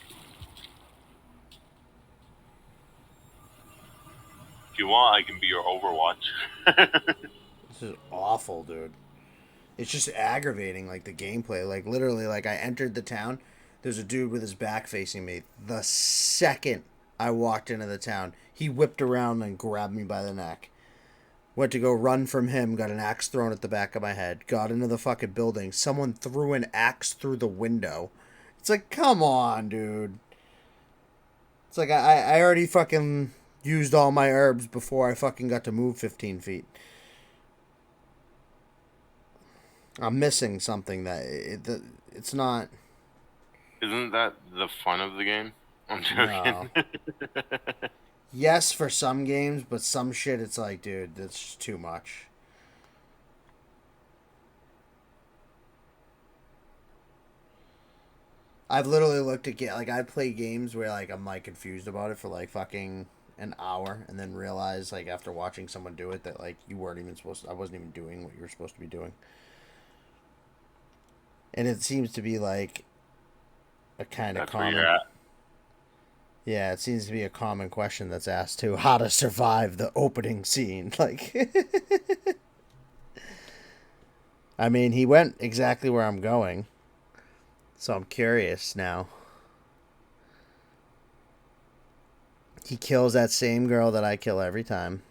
If you want, I can be your Overwatch. This is awful, dude. It's just aggravating, like, the gameplay. Like, literally, like, I entered the town. There's a dude with his back facing me. The second I walked into the town, he whipped around and grabbed me by the neck. Went to go run from him, got an axe thrown at the back of my head. Got into the fucking building. Someone threw an axe through the window. It's like, come on, dude. It's like, I already fucking used all my herbs before I fucking got to move 15 feet. I'm missing something that it's not. Isn't that the fun of the game? I'm No. joking. Yes, for some games, but some shit, it's like, dude, that's just too much. I've literally looked at like I play games where like I'm like confused about it for like fucking an hour, and then realize like after watching someone do it that like you weren't even supposed to, I wasn't even doing what you were supposed to be doing. And it seems to be like a kind of That's where you're common. at. Yeah, it seems to be a common question that's asked too. How to survive the opening scene? Like, I mean, he went exactly where I'm going, so I'm curious now. He kills that same girl that I kill every time.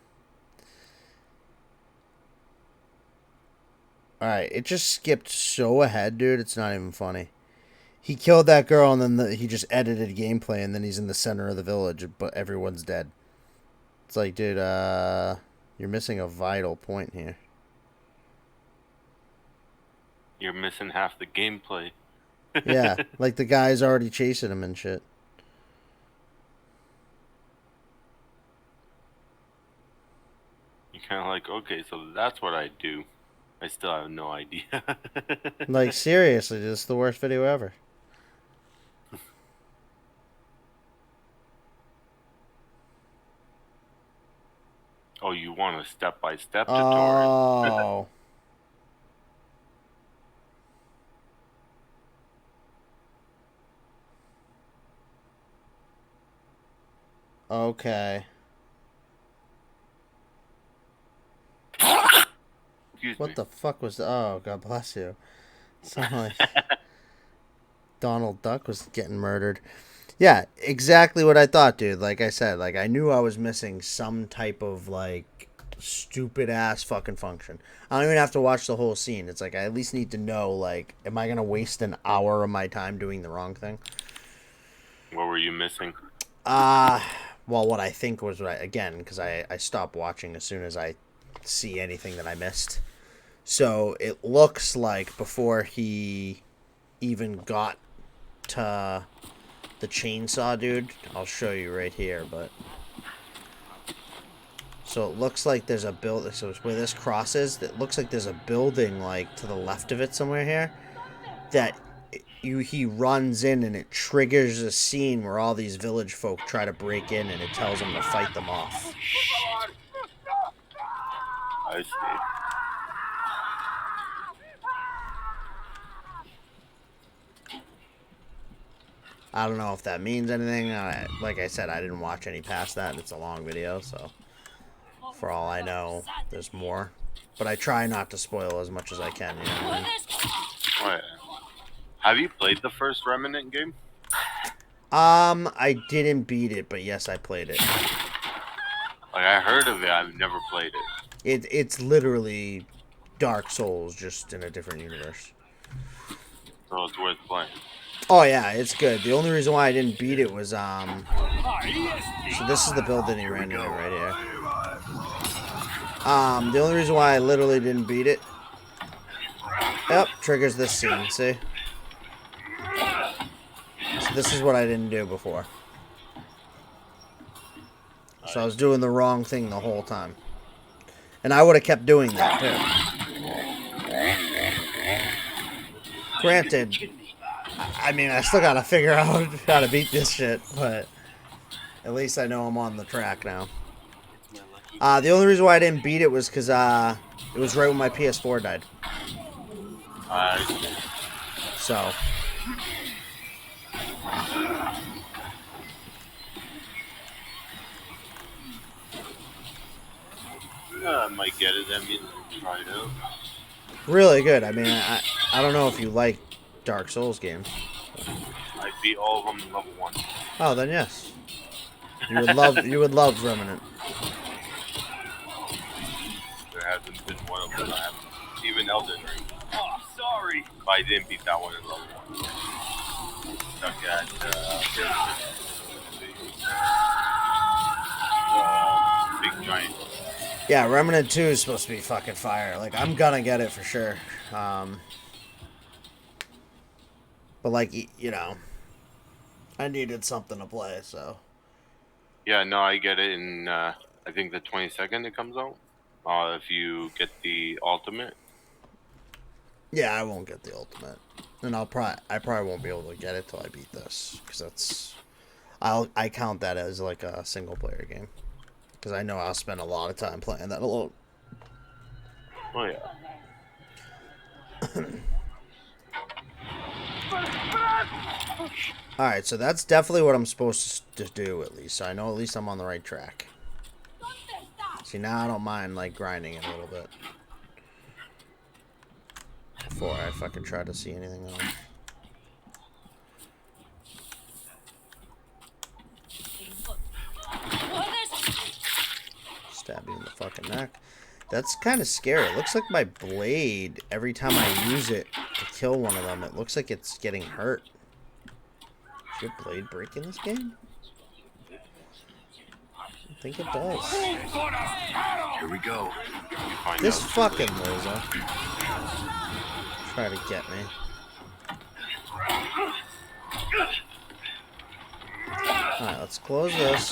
Alright, it just skipped so ahead, dude. It's not even funny. He killed that girl, and then he just edited gameplay, and then he's in the center of the village, but everyone's dead. It's like, dude, you're missing a vital point here. You're missing half the gameplay. Yeah, like the guy's already chasing him and shit. You're kind of like, okay, so that's what I do. I still have no idea. Like, seriously, this is the worst video ever. Oh, you want a step-by-step tutorial? Oh. Okay. Excuse What me. the fuck was the... Oh, God bless you. Sound like Donald Duck was getting murdered. Yeah, exactly what I thought, dude. Like I said, like I knew I was missing some type of like stupid ass fucking function. I don't even have to watch the whole scene. It's like I at least need to know like am I going to waste an hour of my time doing the wrong thing? What were you missing? Well, what I think was right again because I stop watching as soon as I see anything that I missed. So it looks like before he even got to the chainsaw dude, I'll show you right here, but so it looks like there's a build. So it's where this crosses. It looks like there's a building like to the left of it somewhere here that he runs in and it triggers a scene where all these village folk try to break in and it tells them to fight them off. I see. I don't know if that means anything. Like I said, I didn't watch any past that, and it's a long video, so for all I know, there's more. But I try not to spoil as much as I can, you know what I mean? Wait. Have you played the first Remnant game? I didn't beat it, but yes, I played it. Like, I heard of it, I've never played it. It's literally Dark Souls, just in a different universe. So it's worth playing. Oh yeah, it's good. The only reason why I didn't beat it was so this is the building he ran into right here. The only reason why I literally didn't beat it. Yep, triggers this scene. See. So this is what I didn't do before. So I was doing the wrong thing the whole time, and I would have kept doing that too. Granted. I mean, I still gotta figure out how to beat this shit, but at least I know I'm on the track now. The only reason why I didn't beat it was because it was right when my PS4 died. So. I might get it, I mean, try it out. Really good. I mean, I don't know if you like Dark Souls games. I beat all of them in level 1. Oh, then yes. You would love Remnant. There hasn't been one of them I haven't. Even Elden Ring. Oh, sorry. But I didn't beat that one in level 1. Stuck at, big giant. Yeah, Remnant 2 is supposed to be fucking fire. Like, I'm gonna get it for sure. But, like, you know, I needed something to play, so. Yeah, no, I get it. And I think the 22nd it comes out. If you get the ultimate. Yeah, I won't get the ultimate, and I probably won't be able to get it till I beat this, because I count that as like a single player game, because I know I'll spend a lot of time playing that alone. Oh yeah. All right, so that's definitely what I'm supposed to do, at least. So I know at least I'm on the right track. See, now I don't mind like grinding it a little bit before I fucking try to see anything else. Stab you in the fucking neck. That's kind of scary. It looks like my blade, every time I use it to kill one of them, it looks like it's getting hurt. Does your blade break in this game? I think it does. Here we go. This fucking loser. Try to get me. Alright, let's close this.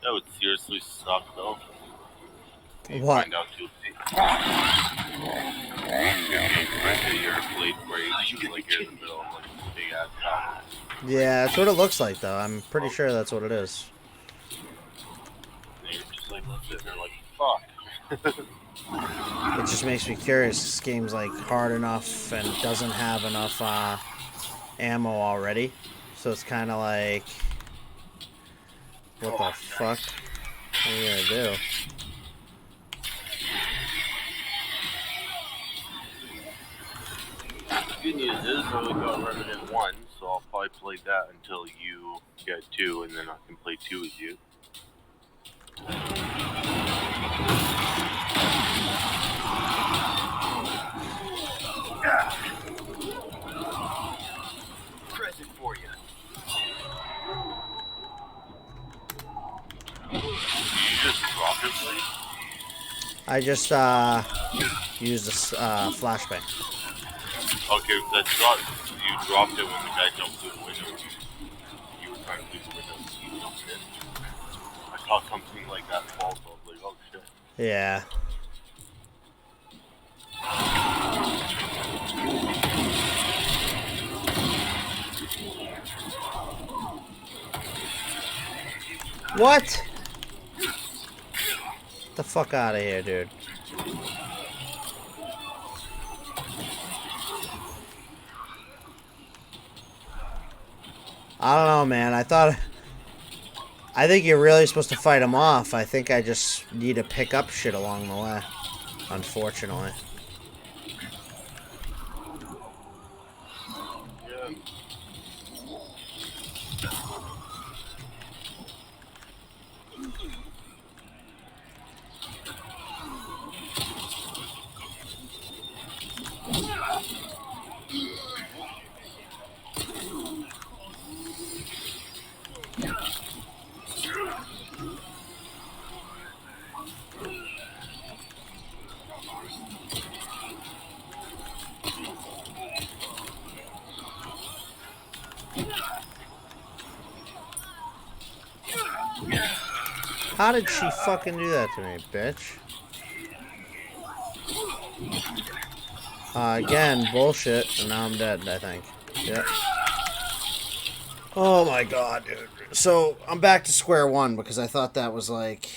That would seriously suck, though. You What? find out you'll see. Your blade breaks, like you're in the middle of like a big ass battle. Yeah, that's what it looks like, though. I'm pretty sure that's what it is. And you're just like sitting there like, fuck. It just makes me curious. This game's like hard enough and doesn't have enough ammo already. So it's kind of like, what the fuck? What are you gonna do? The good news is I only got Remnant 1, so I'll probably play that until you get 2, and then I can play 2 with you. Present for you. You just drop your blade? I just used a flashbang. Okay, you dropped it when the guy jumped through the window. You were trying to leave the window, you jumped in. I saw something like that fall, so I was like, oh shit. Yeah. What? Get the fuck out of here, dude. I don't know, man. I think you're really supposed to fight him off. I think I just need to pick up shit along the way. Unfortunately. Yeah. How did she fucking do that to me, bitch? Again, bullshit, and now I'm dead, I think. Yep. Oh my god, dude. So, I'm back to square one, because I thought that was, like,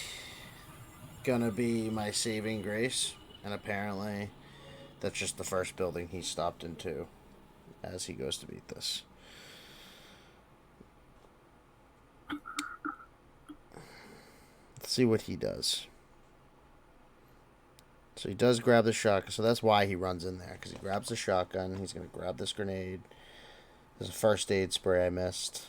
gonna be my saving grace. And apparently, that's just the first building he stopped into as he goes to beat this. Let's see what he does. So he does grab the shotgun. So that's why he runs in there. Because he grabs the shotgun. He's going to grab this grenade. There's a first aid spray I missed.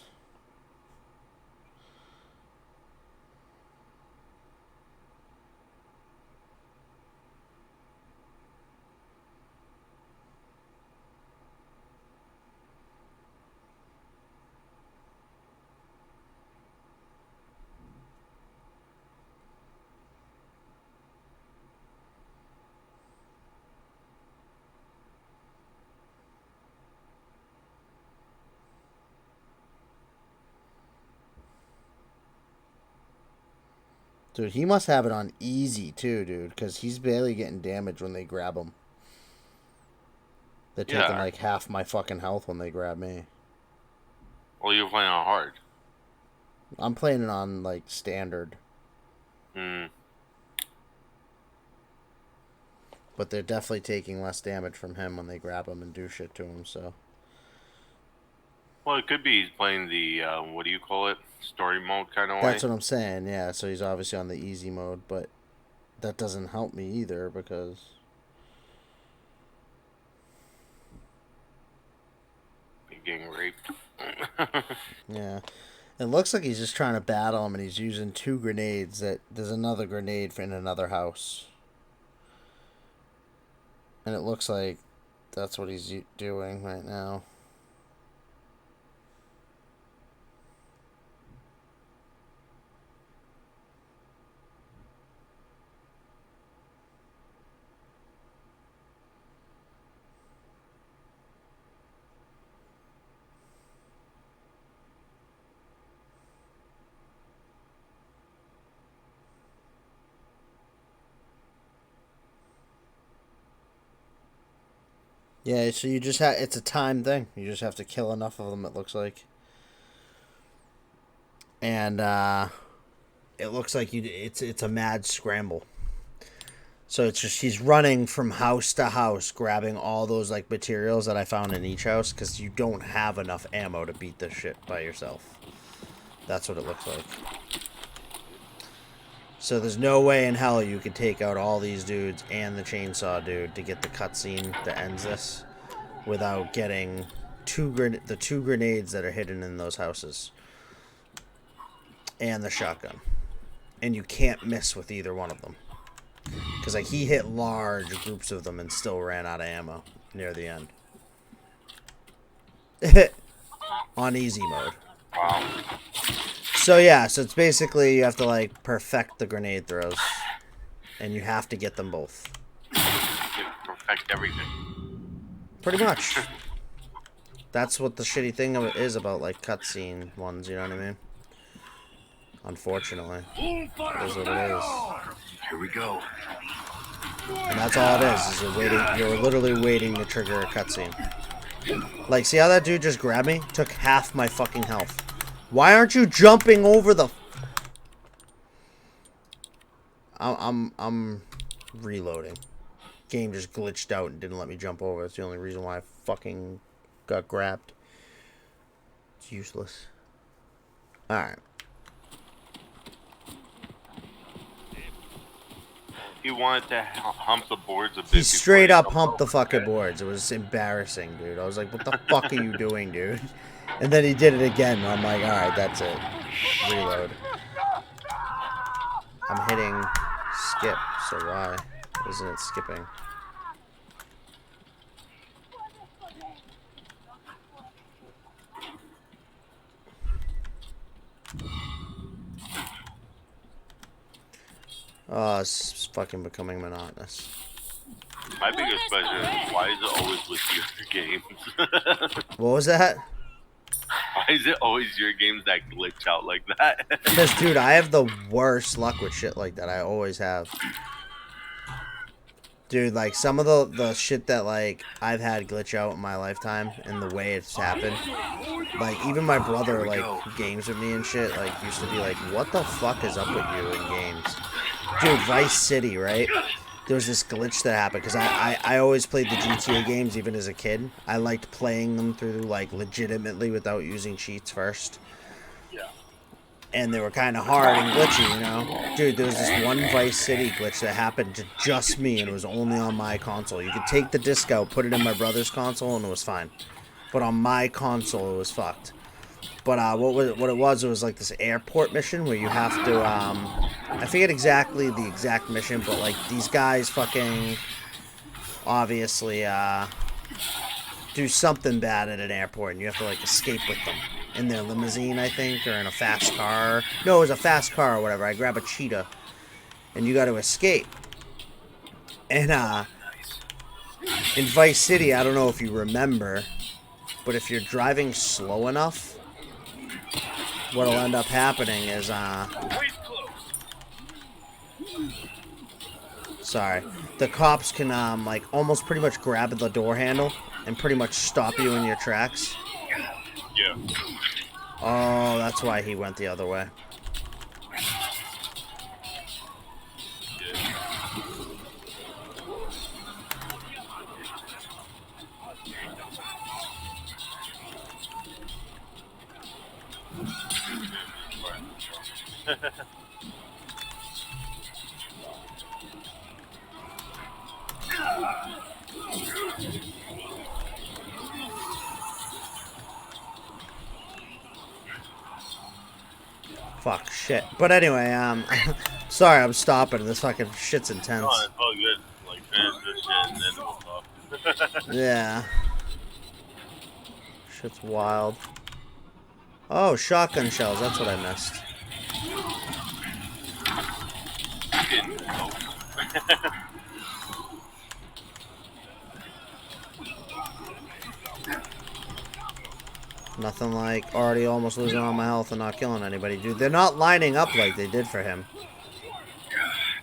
Dude, he must have it on easy, too, dude, because he's barely getting damage when they grab him. They're taking, Yeah. like, half my fucking health when they grab me. Well, you're playing on hard. I'm playing it on, like, standard. Hmm. But they're definitely taking less damage from him when they grab him and do shit to him, so... Well, it could be he's playing the, what do you call it? Story mode kind of way. That's what I'm saying, yeah. So he's obviously on the easy mode, but that doesn't help me either because... You're getting raped. Yeah. It looks like he's just trying to battle him and he's using 2 grenades. That there's another grenade in another house. And it looks like that's what he's doing right now. Yeah, so you just it's a time thing. You just have to kill enough of them, it looks like. And it looks like it's a mad scramble. So it's just he's running from house to house grabbing all those like materials that I found in each house cuz you don't have enough ammo to beat this shit by yourself. That's what it looks like. So there's no way in hell you could take out all these dudes and the chainsaw dude to get the cutscene that ends this without getting the 2 grenades that are hidden in those houses and the shotgun. And you can't miss with either one of them. Because like he hit large groups of them and still ran out of ammo near the end. On easy mode. Wow. So yeah, so it's basically you have to like perfect the grenade throws, and you have to get them both. You perfect everything. Pretty much. That's what the shitty thing of it is about like cutscene ones. You know what I mean? Unfortunately, it is what it is. Here we go. And that's all it is. Is you're waiting. You're literally waiting to trigger a cutscene. Like, see how that dude just grabbed me? Took half my fucking health. Why aren't you jumping over the... I'm reloading. Game just glitched out and didn't let me jump over. That's the only reason why I fucking got grabbed. It's useless. Alright. He wanted to hump the boards a bit. He straight up humped the fucking boards. It was embarrassing, dude. I was like, what the fuck are you doing, dude? And then he did it again. And I'm like, alright, that's it. Reload. I'm hitting skip, so why isn't it skipping? Oh, it's fucking becoming monotonous. My biggest question is, why is it always with your games? What was that? Why is it always your games that glitch out like that? Because, dude, I have the worst luck with shit like that. I always have. Dude, like, some of the shit that, like, I've had glitch out in my lifetime and the way it's happened. Like, even my brother, like, who games with me and shit, like, used to be like, what the fuck is up with you in games? Dude, Vice City, right? There was this glitch that happened, because I always played the GTA games, even as a kid. I liked playing them through, like, legitimately without using cheats first. And they were kind of hard and glitchy, you know? Dude, there was this one Vice City glitch that happened to just me, and it was only on my console. You could take the disc out, put it in my brother's console, and it was fine. But on my console, it was fucked. But what it was like this airport mission where you have to, I forget exactly the exact mission, but like these guys fucking obviously do something bad at an airport and you have to like escape with them. In their limousine, I think, or in a fast car. No, it was a fast car or whatever. I grab a cheetah and you got to escape. And in Vice City, I don't know if you remember, but if you're driving slow enough, what'll end up happening is Sorry. The cops can, like, almost pretty much grab the door handle and pretty much stop you in your tracks. Yeah. Oh, that's why he went the other way. Fuck, shit. But anyway, sorry, I'm stopping. This fucking shit's intense. No, it's all good. Like, finish this shit and then we'll talk. Yeah. Shit's wild. Oh, shotgun shells. That's what I missed. Nothing like already almost losing all my health and not killing anybody, dude. They're not lining up like they did for him.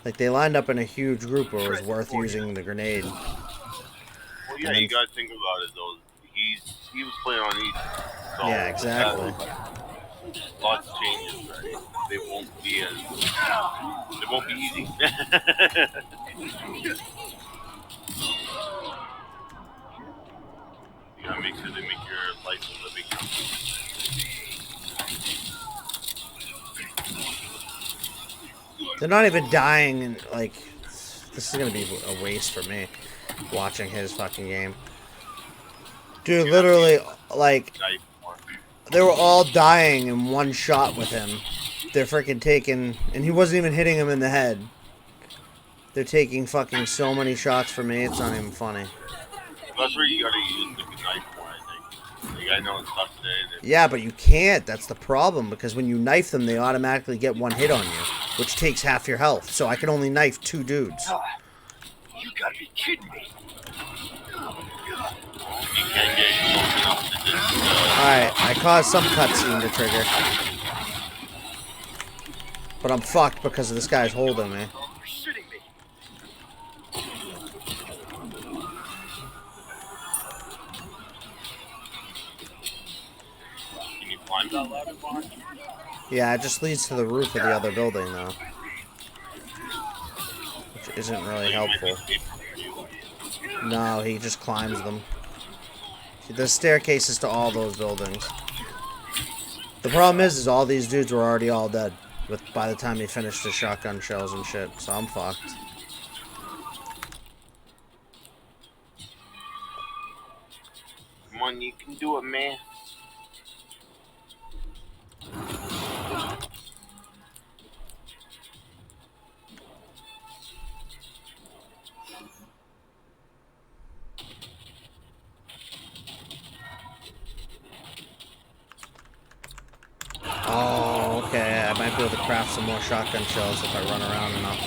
Like, they lined up in a huge group where it was worth using the grenade. Well, yeah, you gotta think about it though. He was playing on easy. So Yeah, exactly. Lots of changes, right? They won't be easy. You gotta make sure they make your life a living. They're not even dying, and like, this is gonna be a waste for me watching his fucking game. Dude, literally, like, they were all dying in one shot with him. They're freaking taking, and he wasn't even hitting him in the head. They're taking fucking so many shots for me, it's not even funny. That's where you gotta use the knife more, I think. Like, I know it's tough today. Yeah, but you can't. That's the problem, because when you knife them, they automatically get one hit on you, which takes half your health. So I can only knife 2 dudes. You gotta be kidding me. You can't get close enough to just, Alright, I caused some cutscene to trigger. But I'm fucked because this guy's holding me. You're shitting me. can you climb that ladder, Mark? Yeah, it just leads to the roof of the other building, though. Which isn't really helpful. No, he just climbs them. There's staircases to all those buildings. The problem is all these dudes were already all dead by the time he finished the shotgun shells and shit, so I'm fucked. Come on, you can do it, man. Oh, okay, I might be able to craft some more shotgun shells if I run around enough.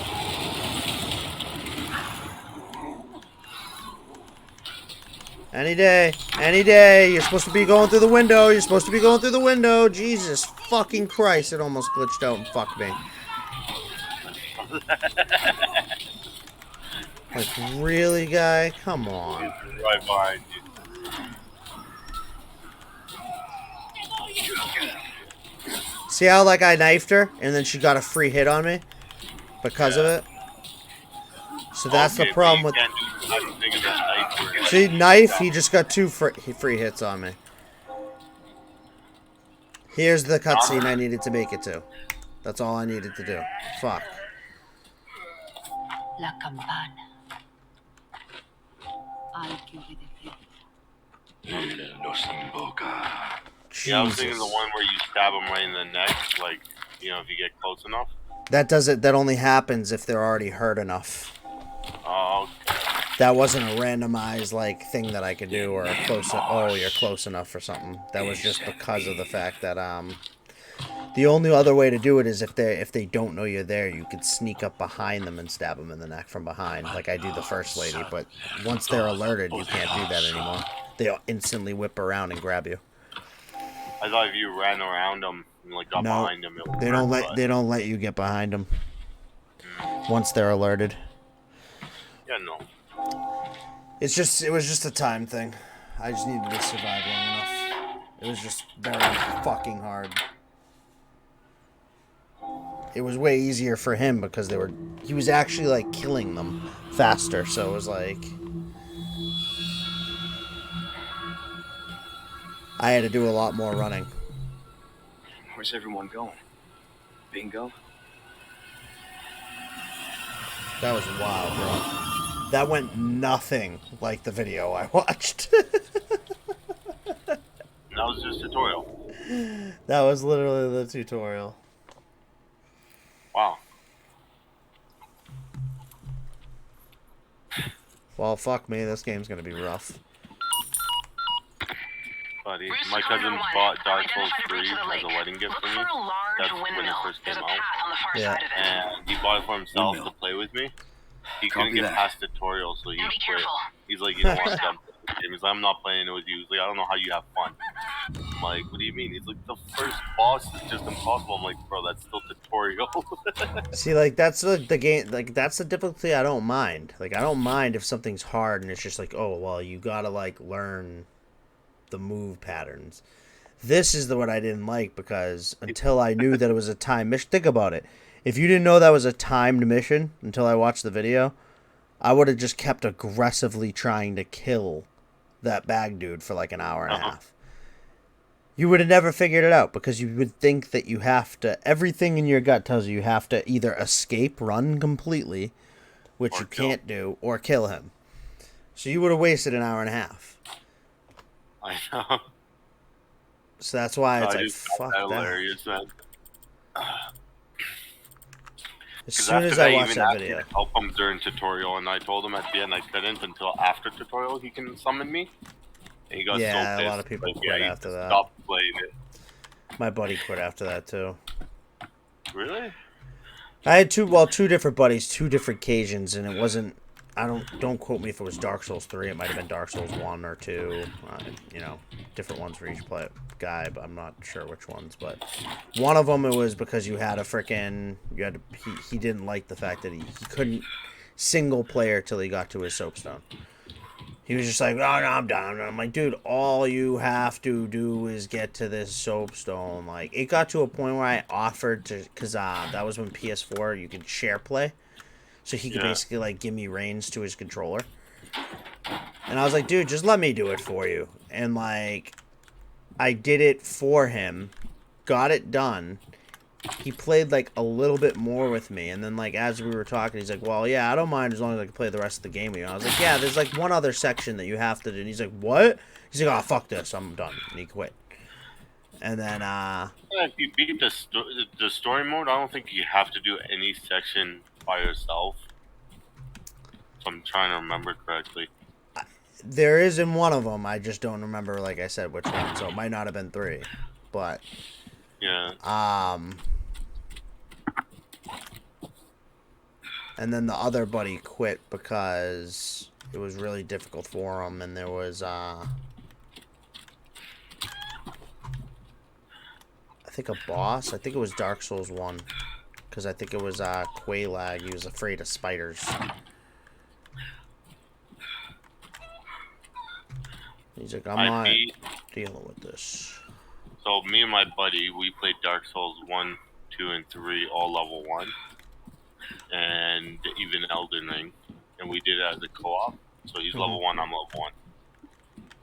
Any day, any day. You're supposed to be going through the window. You're supposed to be going through the window. Jesus fucking Christ, it almost glitched out and fucked me. Like, really, guy? Come on. Right behind you. See how, like, I knifed her, and then she got a free hit on me? Because of it? So that's the problem with... See, knife, he just got 2 free hits on me. Here's the cutscene I needed to make it to. That's all I needed to do. Fuck. La campana. Hay que obedecer. Los invoca. Yeah, I was thinking Jesus. the one where you stab them right in the neck, like, you know, if you get close enough. That only happens if they're already hurt enough. Oh, okay. That wasn't a randomized, like, thing that I could do, or a close, oh, you're close enough or something. That was just because of the fact that, the only other way to do it is if they don't know you're there, you could sneak up behind them and stab them in the neck from behind, like I do the first lady, but once they're alerted, you can't do that anymore. They'll instantly whip around and grab you. I thought if you ran around them and, like, got No, behind them, it would they don't let you get behind them once they're alerted. Yeah, no. It was just a time thing. I just needed to survive long enough. It was just very fucking hard. It was way easier for him because he was actually like killing them faster, so it was like I had to do a lot more running. Where's everyone going? Bingo? That was wild, bro. That went nothing like the video I watched. That was just tutorial. That was literally the tutorial. Wow. Well, fuck me, this game's gonna be rough. Buddy, my cousin bought Dark Souls 3 as a wedding gift for me. That's when it first came out. Yeah. And he bought it for himself to play with me. He couldn't get past tutorial, so he quit. He's like, you know what, I'm done with this game. He's like, I'm not playing it with you. He's like, I don't know how you have fun. I'm like, what do you mean? He's like, the first boss is just impossible. I'm like, bro, that's still tutorial. See, like, that's the game, like, that's the difficulty I don't mind. Like, I don't mind if something's hard and it's just like, oh, well, you gotta, like, learn the move patterns. This is the one I didn't like because until I knew that it was a timed mission, think about it. If you didn't know that was a timed mission until I watched the video, I would have just kept aggressively trying to kill that bag dude for like an hour and a half. You would have never figured it out because you would think that you have to, everything in your gut tells you have to either escape, run completely, which you can't do, or kill him. So you would have wasted an hour and a half. I know. So that's why it's like, fuck that. Hilarious, man. As soon as I watched that video. Help him during tutorial, and I told him at the end I couldn't until after tutorial he can summon me. And he got so pissed. Yeah, a lot of people quit after that. Stop playing it. My buddy quit after that too. Really? I had two different buddies, two different occasions, and it wasn't. Don't quote me if it was Dark Souls 3. It might have been Dark Souls 1 or 2. You know, different ones for each guy, but I'm not sure which ones. But one of them, it was because you had a freaking. He didn't like the fact that he couldn't single player till he got to his soapstone. He was just like, oh, no, I'm done. And I'm like, dude, all you have to do is get to this soapstone. Like, it got to a point where I offered to, because that was when PS4, you could share play. So he could basically, like, give me reins to his controller. And I was like, dude, just let me do it for you. And, like, I did it for him, got it done. He played, like, a little bit more with me. And then, like, as we were talking, he's like, well, yeah, I don't mind as long as I can play the rest of the game with you. And I was like, yeah, there's, like, one other section that you have to do. And he's like, what? He's like, oh, fuck this. I'm done. And he quit. And then, if you beat the story mode, I don't think you have to do any section by yourself. If I'm trying to remember correctly. There is in one of them. I just don't remember, like I said, which one. So it might not have been 3. But... yeah. And then the other buddy quit because it was really difficult for him, and there was, I think a boss. I think it was Dark Souls 1. Because I think it was, Quaylag. He was afraid of spiders. He's like, I'm not dealing with this. So me and my buddy, we played Dark Souls 1, 2, and 3 all level 1. And even Elden Ring. And we did it as a co-op. So he's level 1, I'm level 1.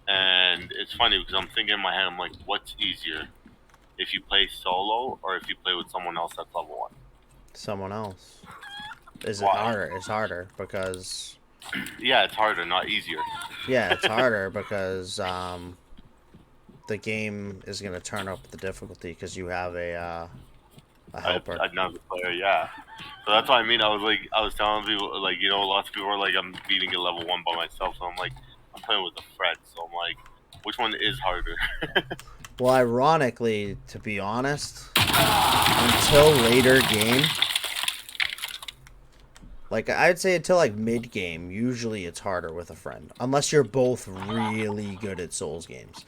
And it's funny because I'm thinking in my head, I'm like, what's easier? If you play solo or if you play with someone else that's level 1? Someone else. Is it harder? It's harder because... Yeah, it's harder, not easier. Yeah, it's harder because the game is going to turn up the difficulty because you have a helper. Another player, yeah. So that's what I mean. I was telling people, like, you know, lots of people are like, I'm beating a level 1 by myself. So I'm like, I'm playing with a friend. So I'm like, which one is harder? Well, ironically, to be honest, until later game, like, I'd say until, like, mid-game, usually it's harder with a friend. Unless you're both really good at Souls games.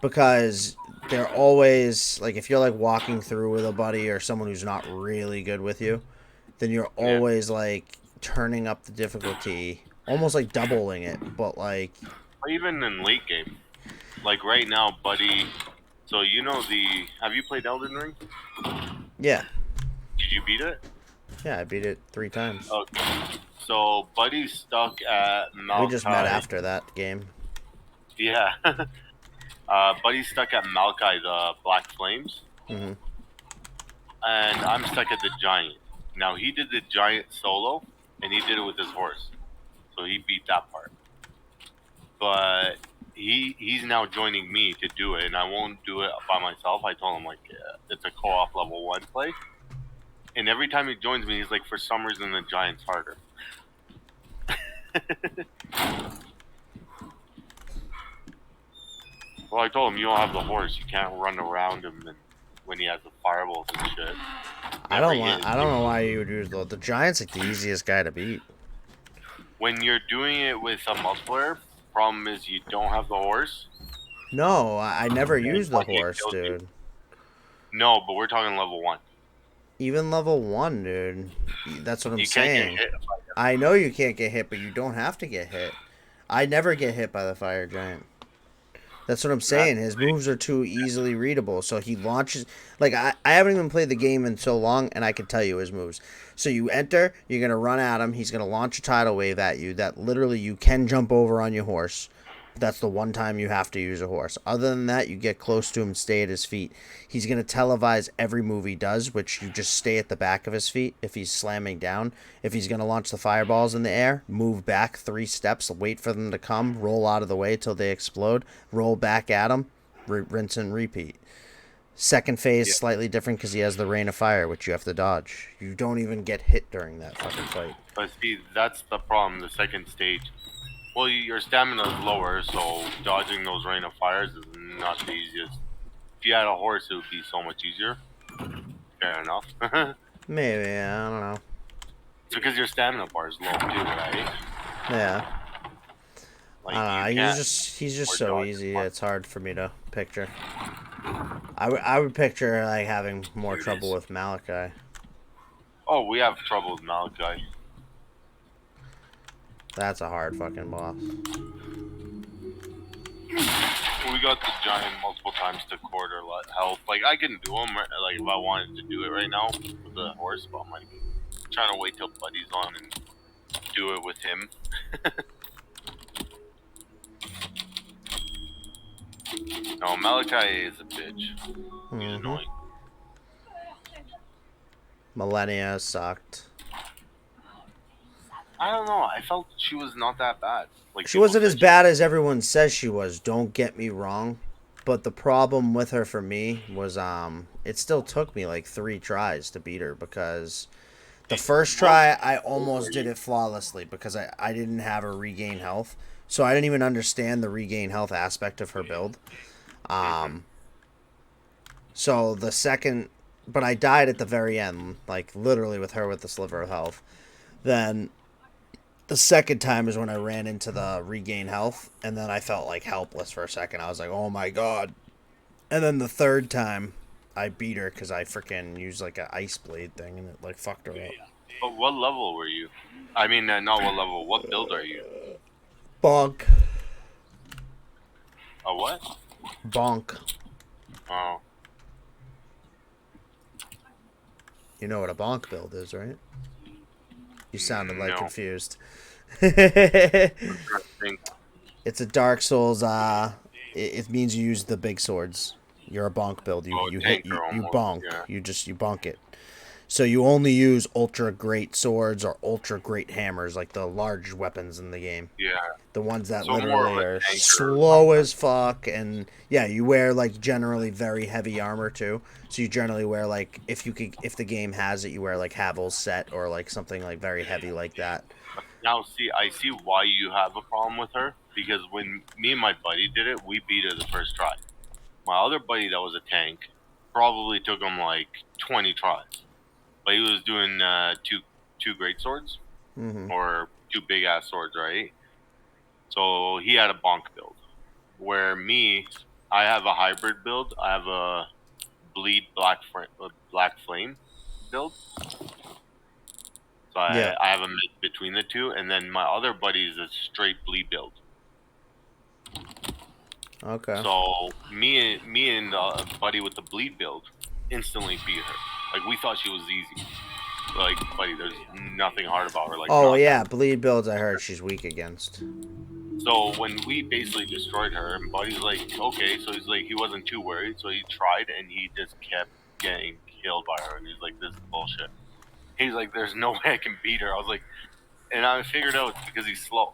Because they're always, like, if you're, like, walking through with a buddy or someone who's not really good with you, then you're always, like, turning up the difficulty, almost like doubling it, but like Even in late game, like right now, buddy. So you know the. Have you played Elden Ring? yeah, Did you beat it? yeah, I beat it 3 times. Okay. So buddy's stuck at We just met Malkai. after that game. Yeah. Buddy's stuck at Malkai, the Black Flames, Hmm. and I'm stuck at the Giant. Now he did the Giant solo, and he did it with his horse, so he beat that part. But he's now joining me to do it, and I won't do it by myself. I told him like it's a co-op level 1 play, and every time he joins me, he's like, for some reason the Giant's harder. Well, I told him you don't have the horse. You can't run around him and when he has the fireballs and shit. I don't know why you would use the Giant's like the easiest guy to beat. When you're doing it with a multiplayer, problem is you don't have the horse. No, I never And used the when he horse, kills you- dude. No, but we're talking level 1. Even level 1, dude. That's what I'm You saying. can't get hit by him. I know you can't get hit, but you don't have to get hit. I never get hit by the fire giant. That's what I'm saying. His moves are too easily readable. So he launches. Like, I haven't even played the game in so long, and I can tell you his moves. So you enter, you're going to run at him. He's going to launch a tidal wave at you that literally you can jump over on your horse. That's the one time you have to use a horse. Other than that, you get close to him, stay at his feet. He's going to televise every move he does, which you just stay at the back of his feet if he's slamming down. If he's going to launch the fireballs in the air, move back 3 steps, wait for them to come, roll out of the way till they explode, roll back at him, rinse and repeat. Second phase, slightly different because he has the rain of fire, which you have to dodge. You don't even get hit during that fucking fight. But see, that's the problem. The second stage. Well, your stamina is lower, so dodging those rain of fires is not the easiest. If you had a horse, it would be so much easier. Fair enough. Maybe, I don't know. It's because your stamina bar is low too, right? Yeah. Like you can't. He's just or so dodge easy. as It's hard for me to picture. I would picture like having more Here it trouble is. with Malachi. Oh, we have trouble with Malachi. That's a hard fucking boss. We got the giant multiple times to quarter health. Like I can do them. Like if I wanted to do it right now with the horse, but I'm like trying to wait till Buddy's on and do it with him. No, Malachi is a bitch. He's annoying. Millennia sucked. I don't know. I felt she was not that bad. Like She people wasn't said as bad as everyone says she was. Don't get me wrong, but the problem with her for me was it still took me like 3 tries to beat her because the first try I almost did it flawlessly because I didn't have her regain health, so I didn't even understand the regain health aspect of her build. So the second, but I died at the very end, like literally with her with the sliver of health. Then the second time is when I ran into the regain health, and then I felt like helpless for a second. I was like, oh my god. And then the third time, I beat her because I freaking used like an ice blade thing, and it like fucked her up. But what level were you? I mean, not what level. What build are you? Bonk. A what? Bonk. Oh. You know what a bonk build is, right? You sounded like No. confused. I'm trying to think. It's a Dark Souls. It means you use the big swords. You're a bonk build. You hit. You almost, bonk. yeah. You bonk it. So you only use ultra great swords or ultra great hammers, like the large weapons in the game. Yeah. The ones that So more of literally a are tanker. slow as fuck, and yeah, you wear like generally very heavy armor too. So you generally wear like if the game has it, you wear like Havel's set or like something like very heavy like that. Now, see, I see why you have a problem with her because when me and my buddy did it, we beat her the first try. My other buddy that was a tank probably took him like 20 tries, but he was doing two great swords or 2 big ass swords, right? So he had a bonk build. Where me, I have a hybrid build. I have a bleed black flame build. but Yeah. I have a mix between the two. And then my other buddy is a straight bleed build. Okay. So me and the buddy with the bleed build instantly beat her. Like we thought she was easy. Like, buddy, there's nothing hard about her. Like, Oh not yeah, that. bleed builds. I heard she's weak against. So when we basically destroyed her, and Buddy's like, okay, so he's like, he wasn't too worried, so he tried, and he just kept getting killed by her, and he's like, this is bullshit. He's like, there's no way I can beat her. I was like, and I figured out it's because he's slow.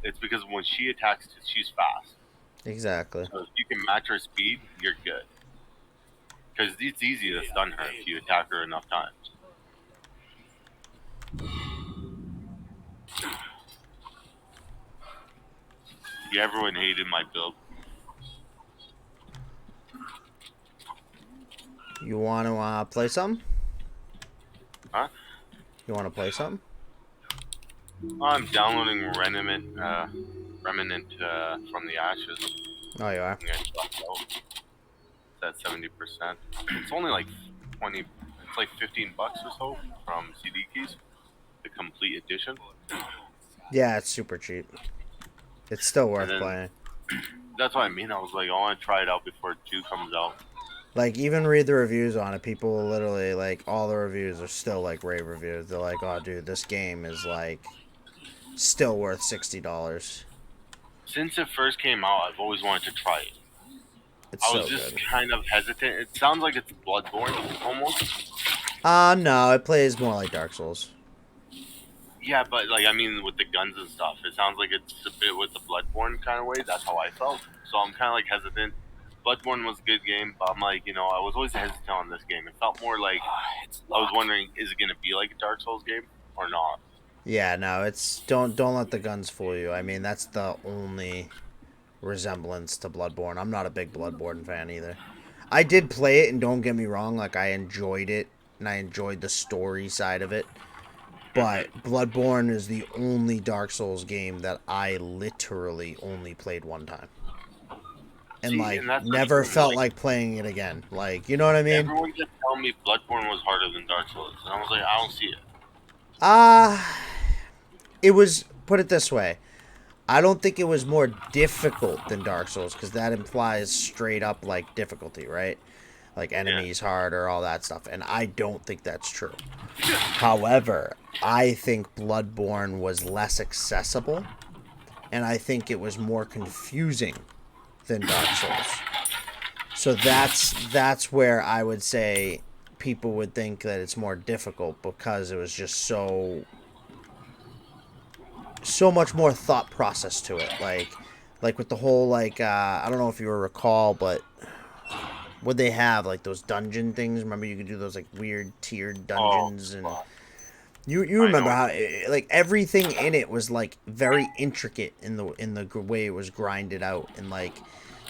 It's because when she attacks, she's fast. Exactly. So if you can match her speed, you're good. Because it's easy to stun her if you attack her enough times. Yeah, everyone hated my build. You want to play some? Huh? You want to play some? I'm downloading Remnant from the Ashes. Oh, you are. I'm gonna try it out. It's at 70%. It's only like 20. It's like $15 or so from CD Keys. The complete edition. Yeah, it's super cheap. It's still worth then- playing. That's what I mean. I was like, I want to try it out before 2 comes out. Like, even read the reviews on it. People will literally, like, all the reviews are still, like, rave reviews. They're like, oh, dude, this game is, like, still worth $60. Since it first came out, I've always wanted to try it. It's I so was just good. kind of hesitant. It sounds like it's Bloodborne, almost. No, it plays more like Dark Souls. Yeah, but, like, I mean, with the guns and stuff, it sounds like it's a bit with the Bloodborne kind of way. That's how I felt. So I'm kind of, like, hesitant. Bloodborne was a good game, but I'm like, you know, I was always hesitant on this game. It felt more like, I was wondering, is it going to be like a Dark Souls game or not? Yeah, no, it's don't let the guns fool you. I mean, that's the only resemblance to Bloodborne. I'm not a big Bloodborne fan either. I did play it, and don't get me wrong, like, I enjoyed it, and I enjoyed the story side of it. But Bloodborne is the only Dark Souls game that I literally only played one time. And, See, like, and that's never the thing, felt like, like playing it again. Like, you know what I mean? everyone kept telling me Bloodborne was harder than Dark Souls, and I was like, I don't see it. It was, put it this way, I don't think it was more difficult than Dark Souls, because that implies straight up, like, difficulty, right? Like, enemies harder, all that stuff, and I don't think that's true. However, I think Bloodborne was less accessible, and I think it was more confusing than Dark Souls. So that's where I would say people would think that it's more difficult, because it was just so much more thought process to it. Like with the whole, like, I don't know if you recall, but would they have, like, those dungeon things? Remember, you could do those, like, weird tiered dungeons, and you remember how like everything in it was, like, very intricate in the way it was grinded out, and, like,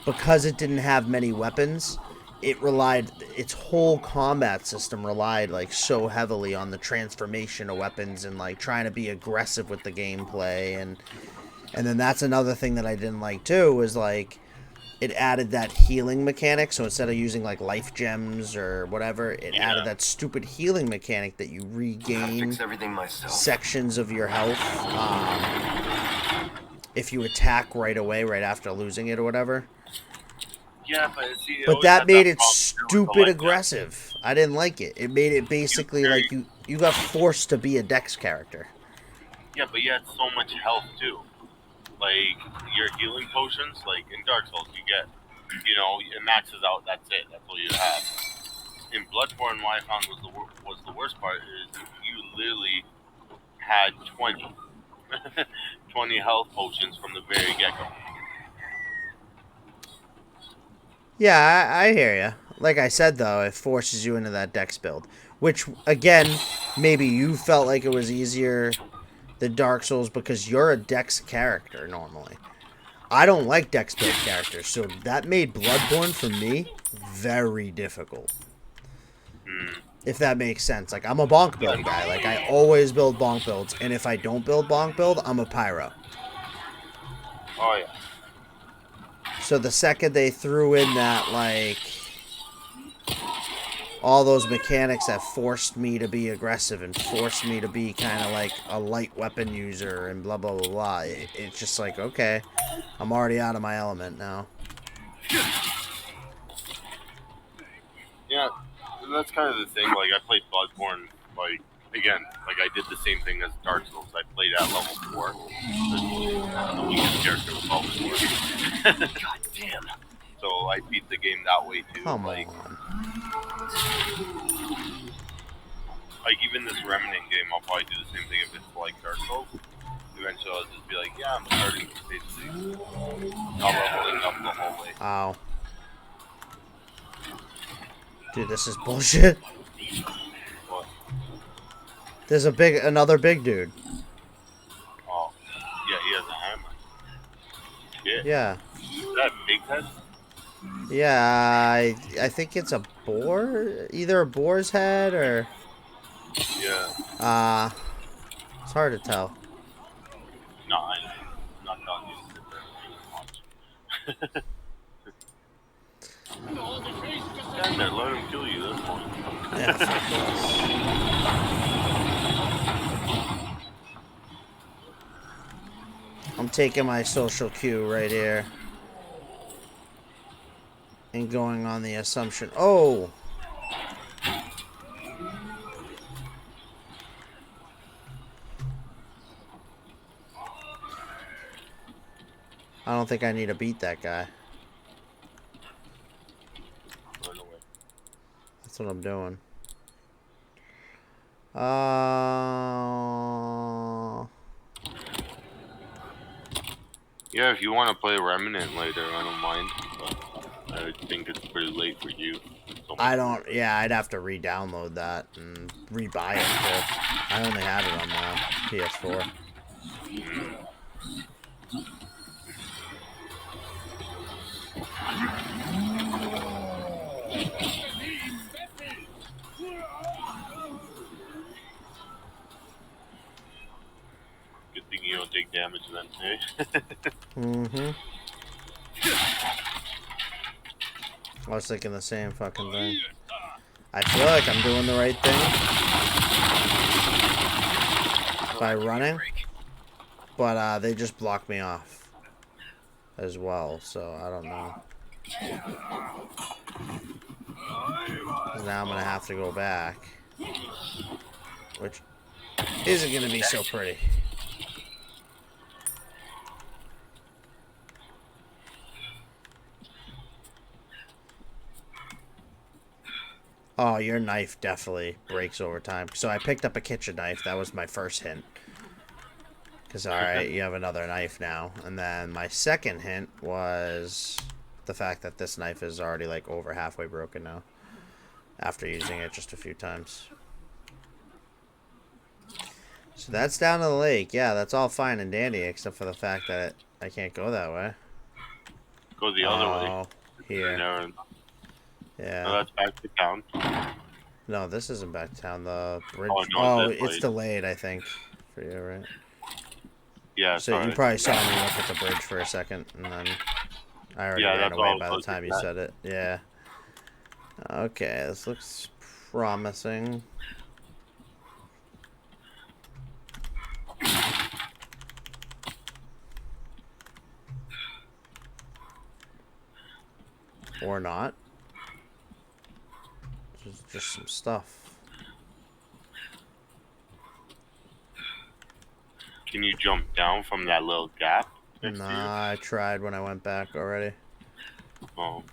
because it didn't have many weapons, its whole combat system relied, like, so heavily on the transformation of weapons and, like, trying to be aggressive with the gameplay, and then that's another thing that I didn't like too, was, like, it added that healing mechanic. So instead of using, like, life gems or whatever, it added that stupid healing mechanic that you regain sections of your health if you attack right away, right after losing it or whatever. Yeah, But that made it stupid aggressive. I didn't like it. It made it basically like you got forced to be a Dex character. Yeah, but you had so much health too. Like, your healing potions, like in Dark Souls, you get, you know, it maxes out. That's it. That's all you have. In Bloodborne, what I found was the worst part is you literally had 20 health potions from the very get-go. Yeah, I hear you. Like I said, though, it forces you into that Dex build. Which, again, maybe you felt like it was easier than Dark Souls because you're a Dex character, normally. I don't like Dex build characters, so that made Bloodborne, for me, very difficult. If that makes sense. Like, I'm a bonk build guy. Like, I always build bonk builds, and if I don't build bonk build, I'm a pyro. Oh, yeah. So the second they threw in that, like, all those mechanics that forced me to be aggressive and forced me to be kind of like a light weapon user and blah, blah, blah, blah. It's just like, okay, I'm already out of my element now. Yeah, that's kind of the thing. Like, I played Bloodborne, like, again, like, I did the same thing as Dark Souls. I played at level 4. The weakest character was level 4. God damn. So I beat the game that way, too. Come like, on. Like, even this Remnant game, I'll probably do the same thing if it's like Dark Souls. Eventually, I'll just be like, yeah, I'm starting basically not leveling up the whole way. Ow. Dude, this is bullshit. But, There's another big dude. oh, yeah, he has a hammer. Shit. Yeah. Is that a big head? Yeah, I think it's a boar? Either a boar's head or... Yeah. It's hard to tell. No, I'm not telling you to sit there and watch. Stand there, let him kill you, that's fine. Yeah, fuck this. I'm taking my social cue right here. And going on the assumption... Oh! I don't think I need to beat that guy. Run away. That's what I'm doing. Yeah, if you want to play Remnant later, I don't mind. But I think it's pretty late for you. I don't... Yeah, I'd have to re-download that and re-buy it. Too. I only had it on the PS4. Good thing you don't take damage then, eh? Mm-hmm. I was thinking the same fucking thing. I feel like I'm doing the right thing by running, but they just blocked me off as well, so I don't know. 'Cause now I'm gonna have to go back, which isn't gonna be so pretty. Oh, your knife definitely breaks over time. So I picked up a kitchen knife. That was my first hint. Because, alright, you have another knife now. And then my second hint was the fact that this knife is already, like, over halfway broken now. After using it just a few times. So that's down to the lake. Yeah, that's all fine and dandy, except for the fact that I can't go that way. Go the other way. Oh, here. Yeah. No, that's back to town. No, this isn't back to town. The bridge. Oh, no, oh this it's way. delayed, I think, for you, right? Yeah, So sorry. you probably saw me look at the bridge for a second, and then I already ran away by the time you said it. Yeah. Okay, this looks promising. Or not. Just some stuff. Can you jump down from that little gap next to you? Nah, I tried when I went back already. Oh.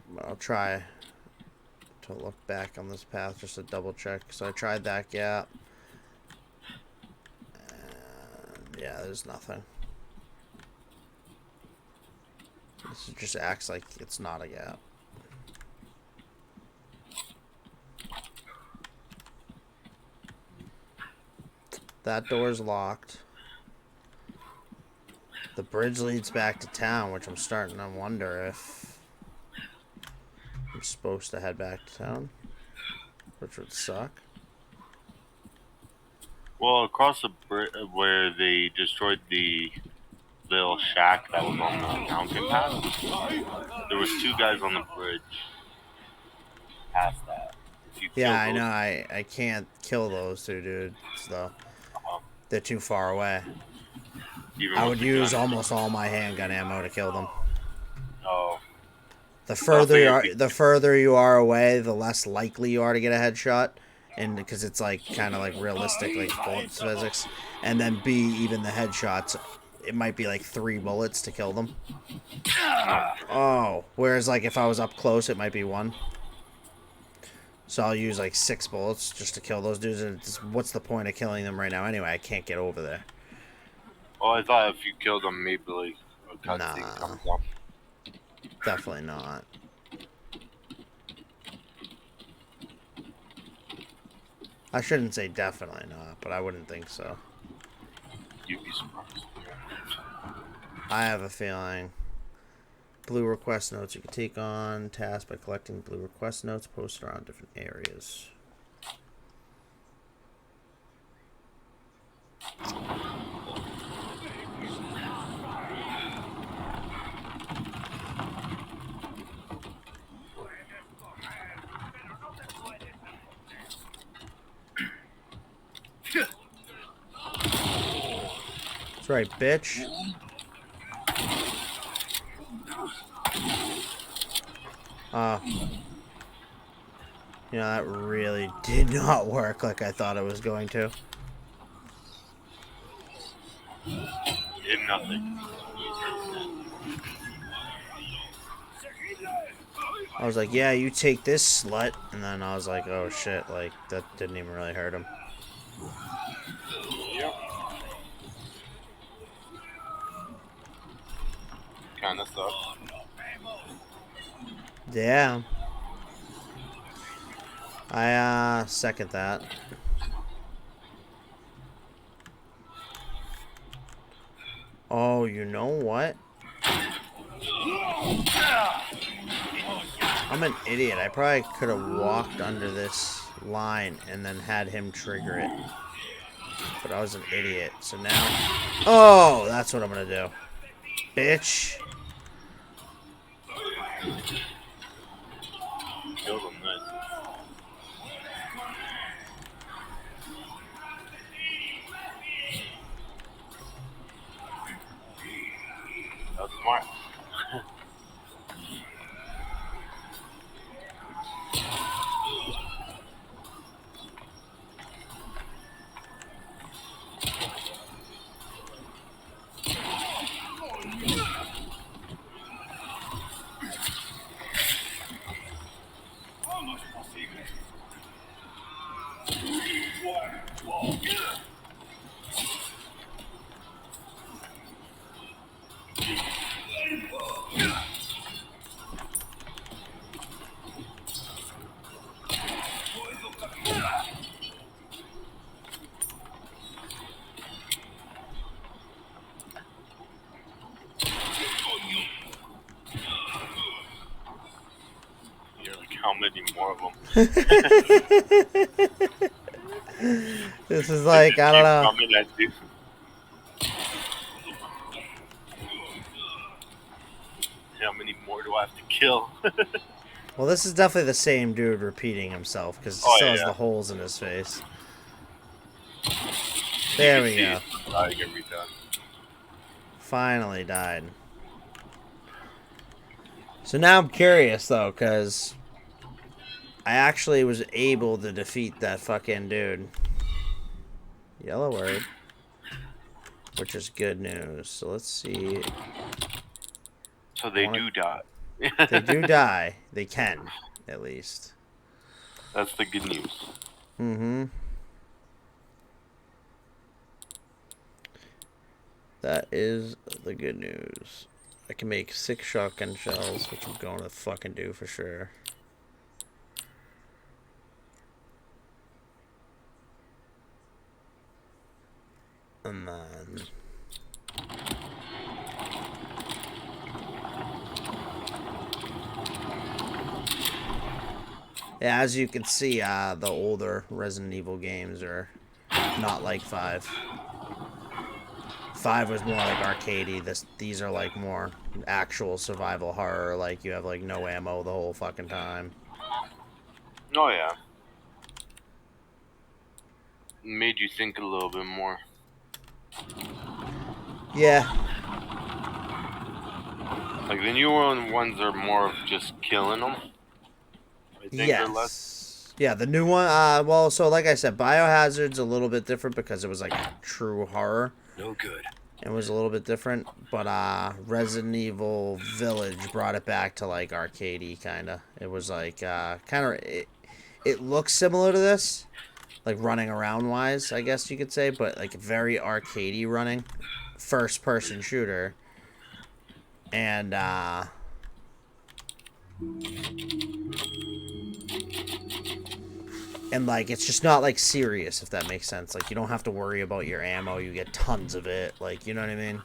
But I'll try to look back on this path just to double check. So I tried that gap. And yeah, there's nothing. This just acts like it's not a gap. That door's locked. The bridge leads back to town, which I'm starting to wonder if I'm supposed to head back to town, which would suck. Well, across the bridge where they destroyed the little shack that was on the mountain pass, there was two guys on the bridge. past that. If you kill Yeah, I those, know. I can't kill those two dudes, though. They're too far away. even I with would the use gun. almost all my handgun ammo to kill them. Oh, The the further thing you is, are, the further you are away, the less likely you are to get a headshot, and because it's like kind of like realistic, like bullet physics. And then B, even the headshots, it might be like 3 bullets to kill them. Oh, whereas like if I was up close, it might be 1. So I'll use like 6 bullets just to kill those dudes. And it's, what's the point of killing them right now anyway? I can't get over there. oh, I thought if you killed them, maybe like a cutscene Nah, comes up. definitely not. I shouldn't say definitely not, but I wouldn't think so. You'd be surprised. I have a feeling. Blue request notes you can take on task by collecting blue request notes posted around different areas. That's right, bitch. You know, that really did not work like I thought it was going to. Did nothing. I was like, yeah, you take this, slut. And then I was like, oh shit, like, that didn't even really hurt him. Yep. Kinda sucks. Yeah. I, second that. Oh, you know what? I'm an idiot. I probably could have walked under this line and then had him trigger it. But I was an idiot. So now... Oh, that's what I'm going to do. Bitch. Killed them, nice. That was smart. You're like, how many more of them? This is like, I don't know. Coming at you. How many more do I have to kill? Well, this is definitely the same dude repeating himself because he Oh, still has yeah. the holes in his face. There we go. Every time. Finally died. So now I'm curious, though, because I actually was able to defeat that fucking dude. Yellow word. Which is good news. So let's see. So they do die. They do die. They can, at least. That's the good news. Mm-hmm. That is the good news. I can make 6 shotgun shells, which I'm going to fucking do for sure. And then... Yeah, as you can see, the older Resident Evil games are not like 5. 5 was more like arcadey. These are like more actual survival horror. Like you have like no ammo the whole fucking time. Oh yeah. Made you think a little bit more. Yeah. Like the newer ones are more of just killing them. I think or less. Yes. Yeah, the new one. Well, so like I said, Biohazard's a little bit different because it was like true horror. No good. It was a little bit different, but Resident Evil Village brought it back to like arcadey kind of. It was like kind of it looks similar to this, like running around wise, I guess you could say, but like very arcadey running, first person shooter, and like it's just not like serious, if that makes sense. Like you don't have to worry about your ammo, you get tons of it, like, you know what I mean?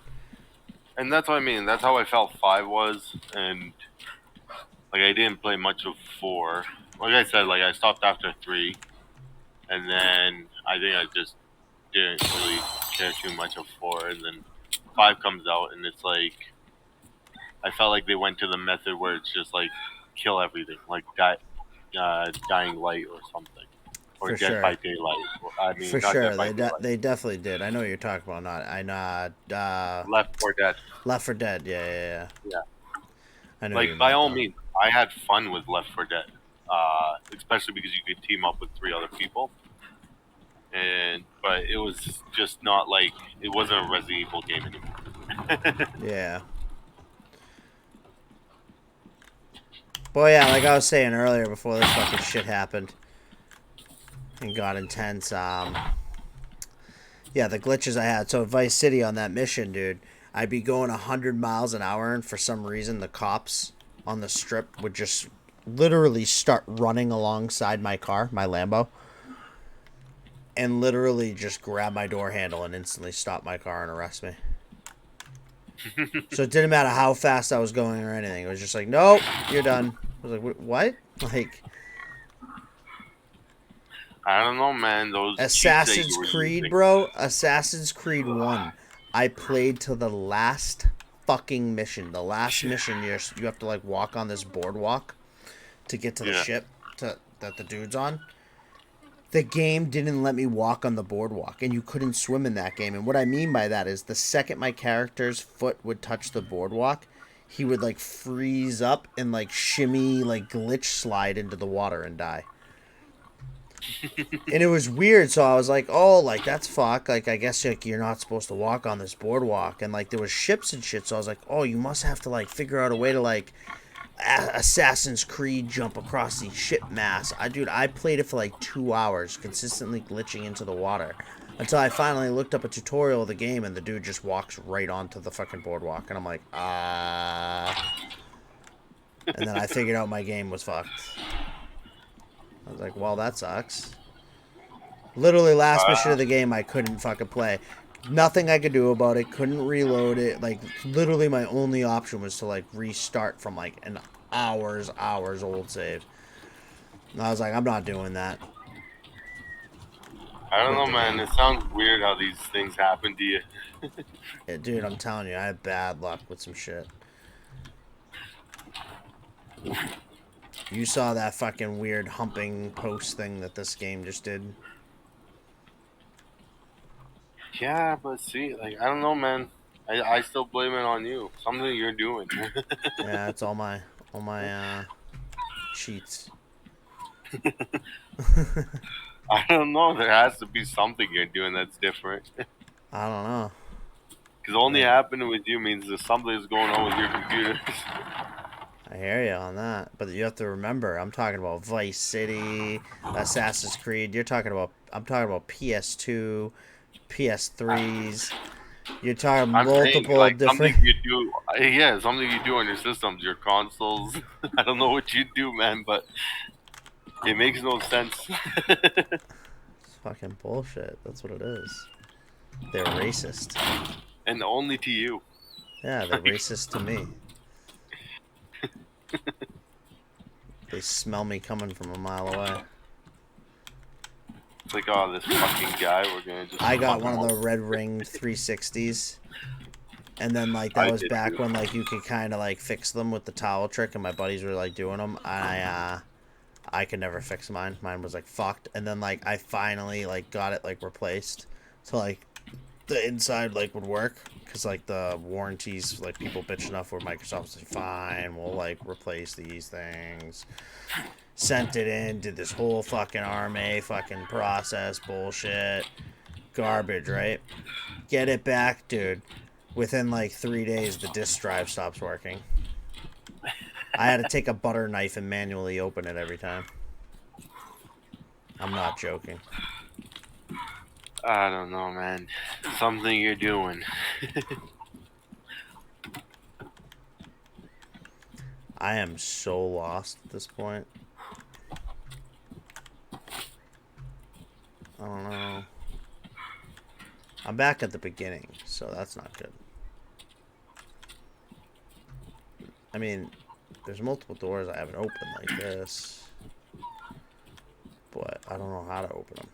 And that's what I mean. That's how I felt 5 was, and like I didn't play much of 4. Like I said, like I stopped after 3, and then I think I just didn't really care too much of 4, and then 5 comes out, and it's like I felt like they went to the method where it's just like kill everything, like Dying Light or something, or For Dead sure. by Daylight. I mean, For not sure, Dead by Daylight. they definitely did. I know what you're talking about. Not I know. Left 4 Dead. Left 4 Dead. Yeah. Yeah. I know. Like by all means, I had fun with Left 4 Dead, especially because you could team up with 3 other people. But it was just not like it wasn't a Resident Evil game anymore. Yeah. Boy, yeah, like I was saying earlier before this fucking shit happened and got intense. Yeah, the glitches I had. So Vice City on that mission, dude, I'd be going 100 miles an hour, and for some reason the cops on the strip would just literally start running alongside my car, my Lambo, and literally just grab my door handle and instantly stop my car and arrest me. So it didn't matter how fast I was going or anything. It was just like, nope, you're done. I was like, what? Like, I don't know, man. Those Assassin's Creed, bro. Assassin's Creed 1. I played to the last fucking mission. The last mission, you have to like walk on this boardwalk to get to the ship that the dude's on. The game didn't let me walk on the boardwalk, and you couldn't swim in that game. And what I mean by that is the second my character's foot would touch the boardwalk, he would like freeze up and like shimmy, like glitch slide into the water and die. And it was weird, so I was like, oh, like that's fuck. Like I guess like you're not supposed to walk on this boardwalk, and like there was ships and shit. So I was like, oh, you must have to like figure out a way to like Assassin's Creed jump across the ship mass. I played it for like 2 hours, consistently glitching into the water, until I finally looked up a tutorial of the game, and the dude just walks right onto the fucking boardwalk, and I'm like, and then I figured out my game was fucked. I was like, well, that sucks. Literally last mission of the game, I couldn't fucking play. Nothing I could do about it. Couldn't reload it. Like, literally my only option was to, like, restart from, like, an hours old save. And I was like, I'm not doing that. I don't know, man. It sounds weird how these things happen to you. Yeah, dude, I'm telling you, I had bad luck with some shit. You saw that fucking weird humping post thing that this game just did. Yeah, but see, like, I don't know, man. I still blame it on you. Something you're doing. Yeah, it's all my cheats. I don't know. There has to be something you're doing that's different. I don't know. Because only happening with you means there's something that's going on with your computers. I hear you on that, but you have to remember, I'm talking about Vice City, Assassin's Creed. I'm talking about PS2, PS3s. You're talking multiple like, different. Something you do, yeah, something you do on your systems, your consoles. I don't know what you do, man, but it makes no sense. It's fucking bullshit. That's what it is. They're racist. And only to you. Yeah, they're racist to me. They smell me coming from a mile away. It's like, oh, this fucking guy, we're gonna just... I got one of the red ring 360s. And then, like, that was back when, like, you could kind of, like, fix them with the towel trick, and my buddies were, like, doing them. I I could never fix mine. Mine was like fucked, and then like I finally like got it like replaced, so like the inside like would work, because like the warranties, like people bitch enough where Microsoft's like, fine, we'll like replace these things. Sent it in, did this whole fucking RMA fucking process bullshit, garbage, right? Get it back, dude. Within like 3 days, the disk drive stops working. I had to take a butter knife and manually open it every time. I'm not joking. I don't know, man. Something you're doing. I am so lost at this point. I don't know. I'm back at the beginning, so that's not good. I mean, there's multiple doors I haven't opened like this, but I don't know how to open them.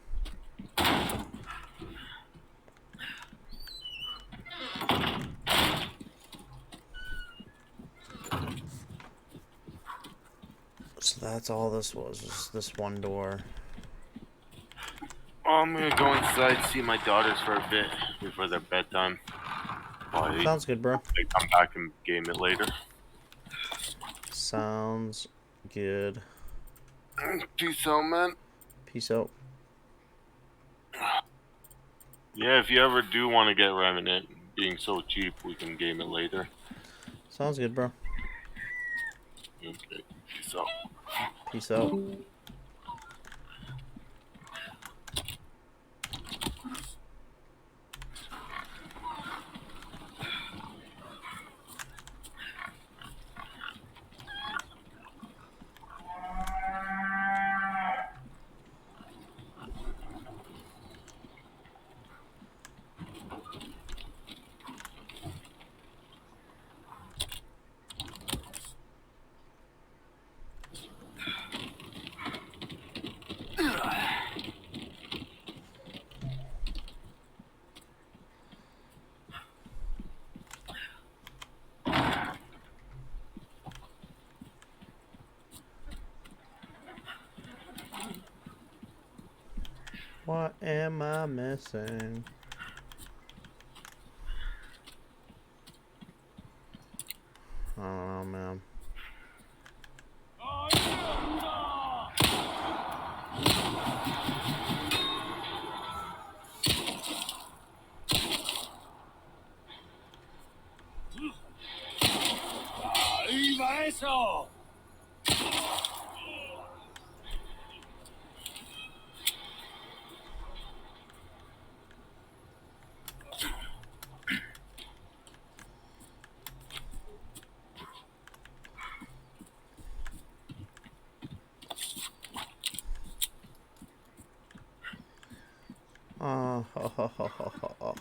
So that's all this was, just this one door. I'm gonna go inside, see my daughters for a bit before their bedtime. Probably Sounds good, bro. they come back and game it later. Sounds good. Peace out, man. Peace out. Yeah, if you ever do want to get Remnant, being so cheap, we can game it later. Sounds good, bro. Okay, peace out. Peace out. What am I missing? I don't know, man. ¡Viva eso! Oh, ho, ho, ho, ho, ho, ho.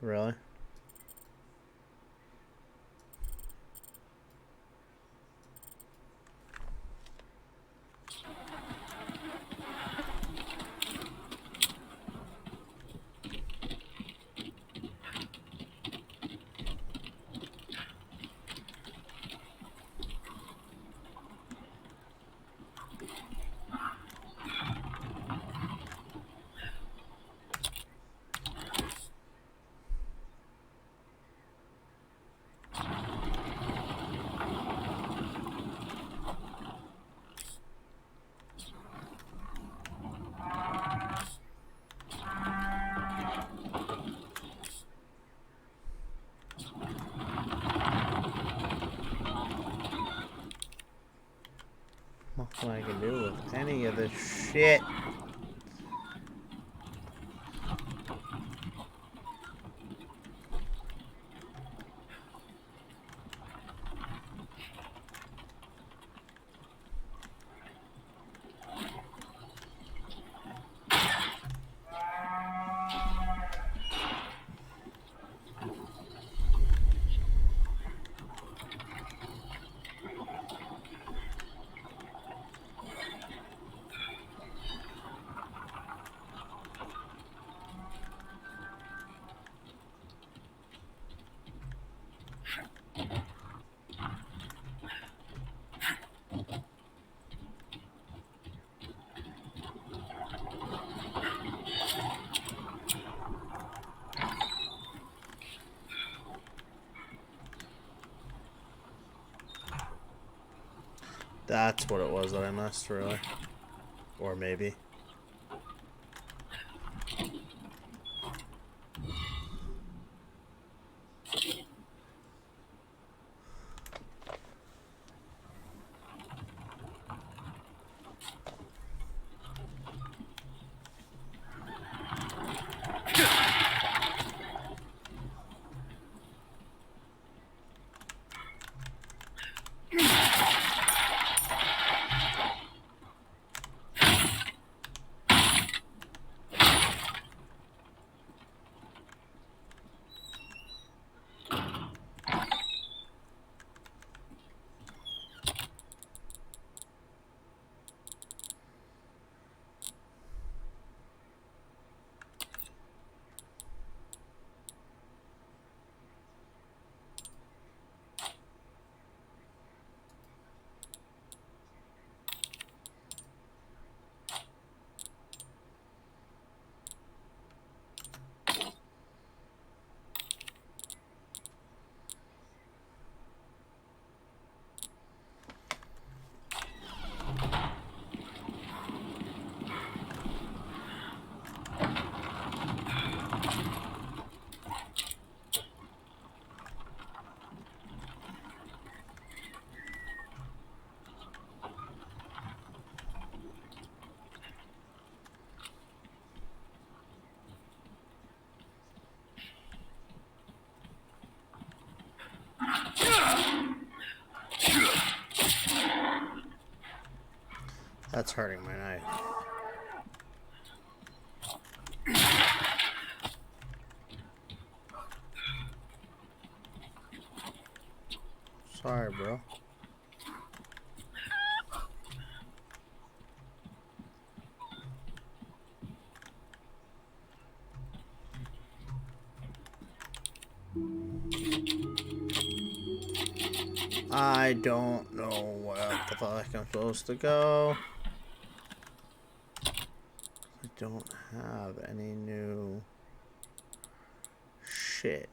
Really? Nothing I can do with any of this shit. That's what it was that I missed, really. Or maybe. That's hurting my knife. Sorry, bro. I don't know where the fuck I'm supposed to go. I don't have any new shit.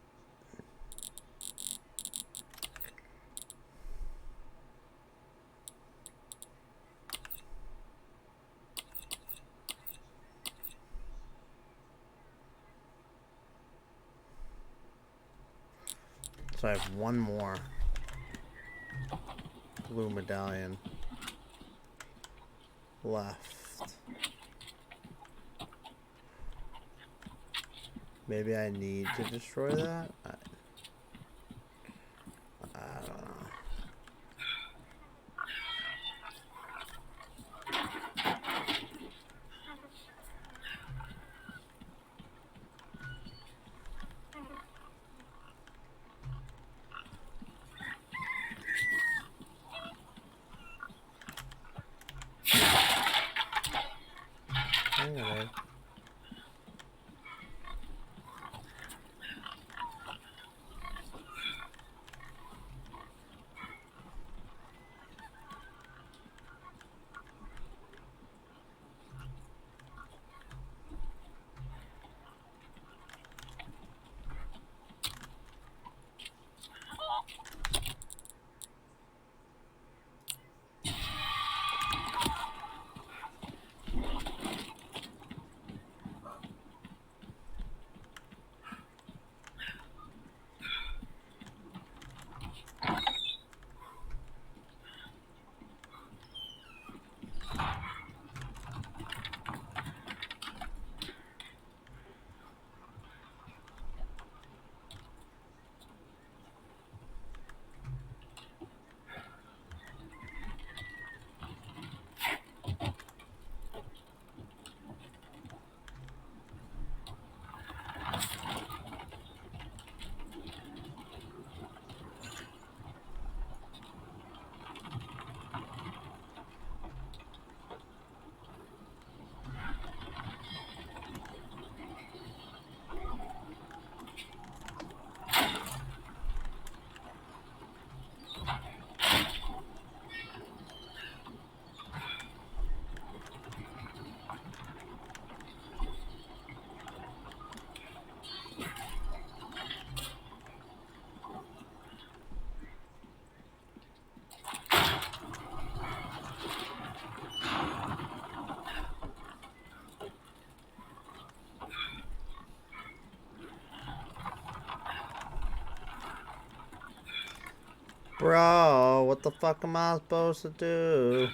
So I have one more blue medallion left. Maybe I need to destroy that? I don't know. Hang on, Bro, what the fuck am I supposed to do?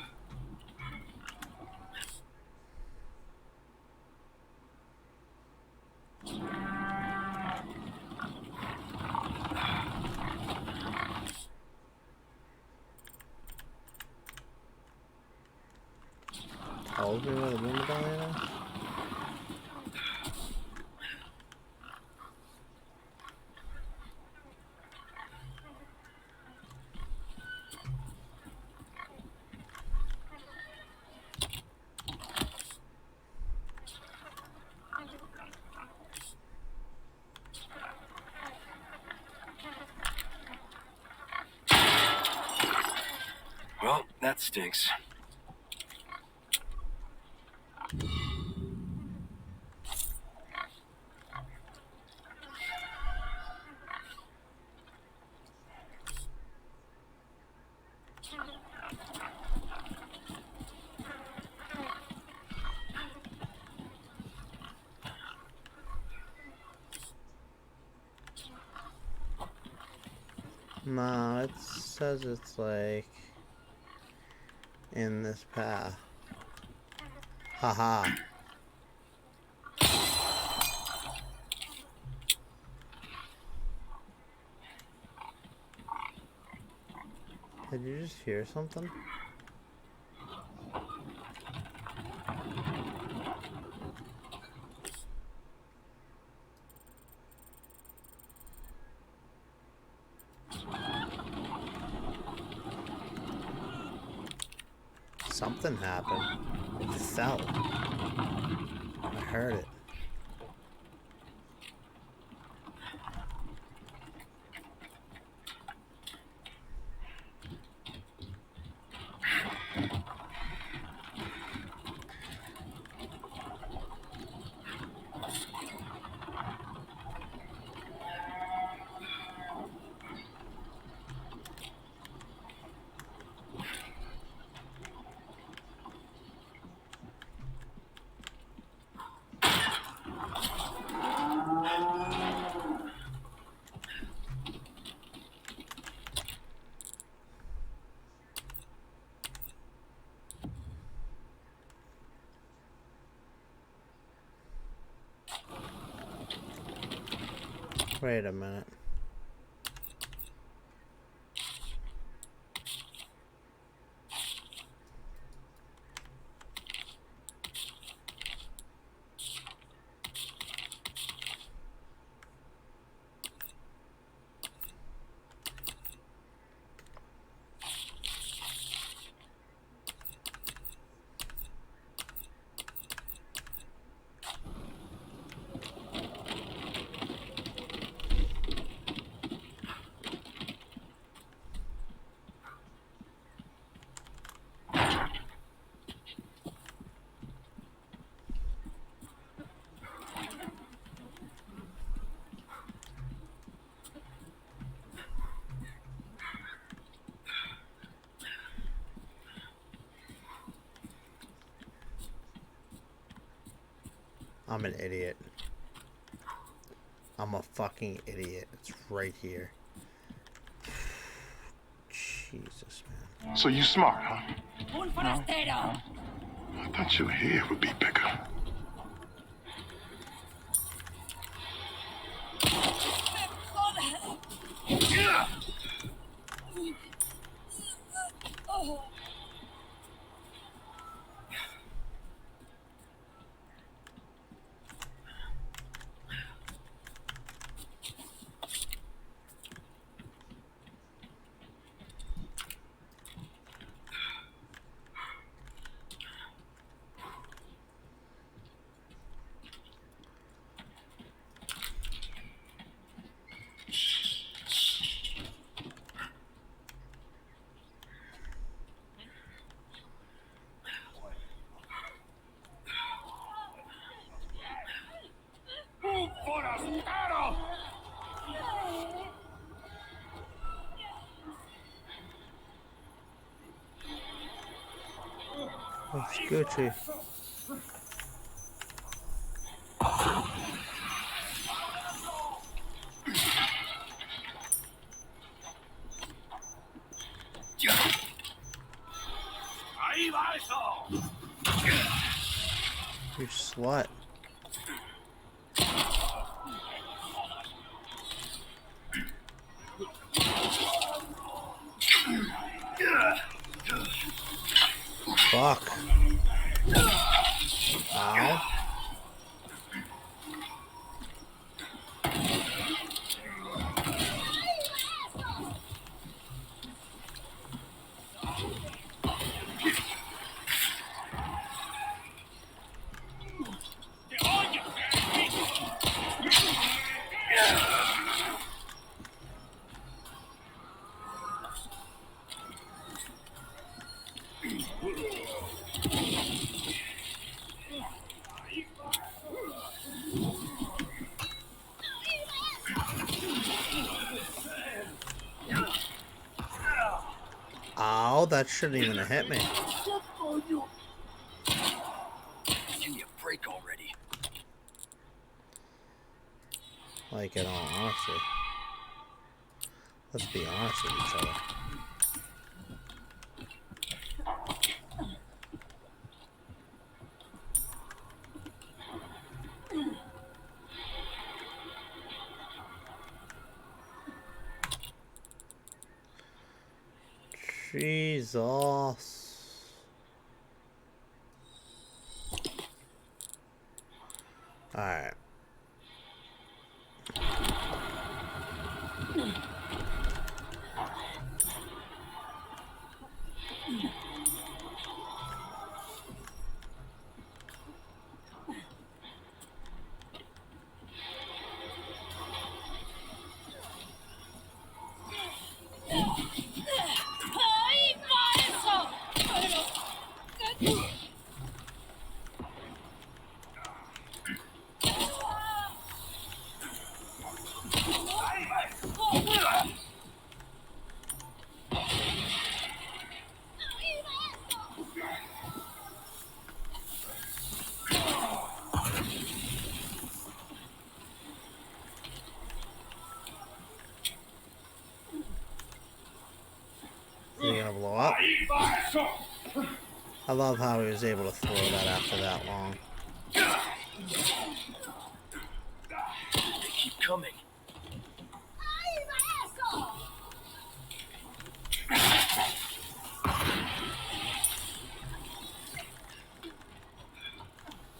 Tells me where the moon medallion is? Well, that stinks. No, it says it's like in this path. Haha. Did you just hear something? Something happened. It fell. I heard it. Wait a minute. I'm an idiot. I'm a fucking idiot. It's right here. Jesus, man. So you smart, huh? Un forastero! I thought your hair would be bigger. Un forastero! It's Gucci. Ahí va eso. You slut. Fuck. Ow. Ow, that shouldn't even have hit me. Give me a break already. Like, in all honesty. Let's be honest with each other. Jesus. Alright. Ahí va eso. Is he gonna blow up? Ahí va eso. I love how he was able to throw that after that long. They keep coming. Ahí va eso.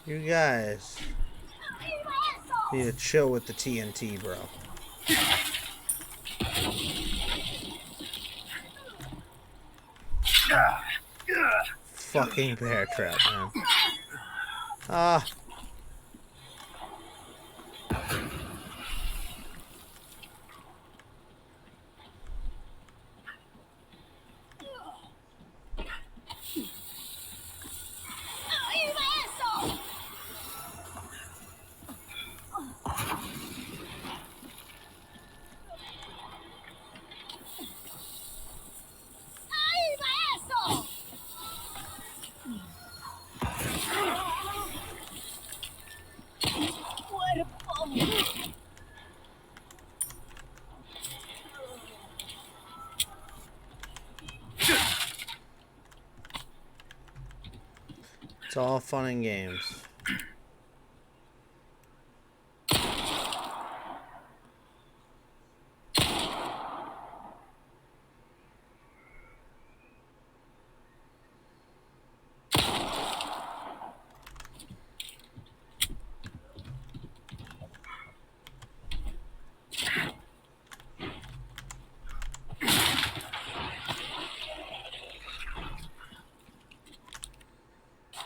You guys need to chill with the TNT, bro. Fucking bear trap, man. Ah. Ahí va eso. Ahí va eso. Cuerpo. It's all fun and games.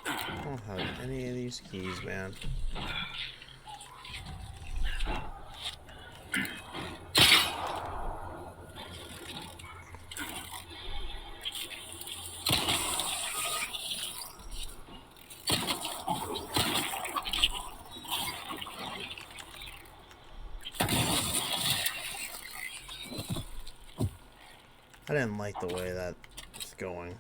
I don't have any of these keys, man. I didn't like the way that it's going.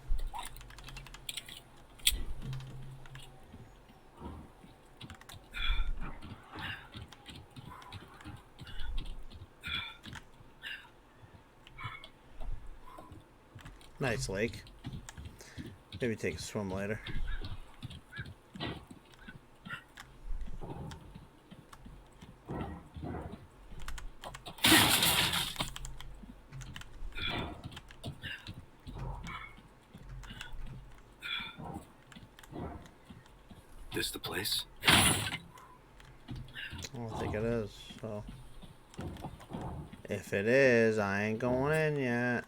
Nice lake. Maybe take a swim later. This the place? I don't think it is, so. If it is, I ain't going in yet.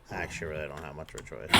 I actually really don't have much of a choice.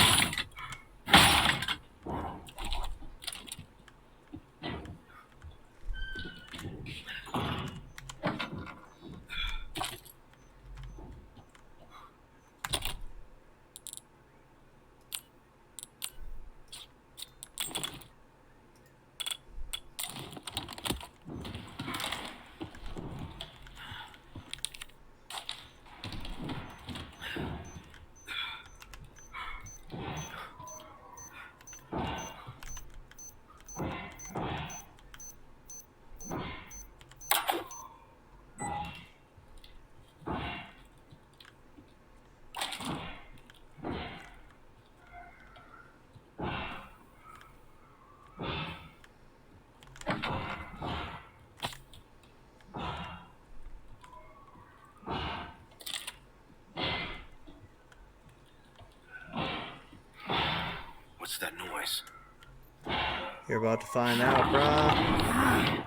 What's that noise? You're about to find out, bruh.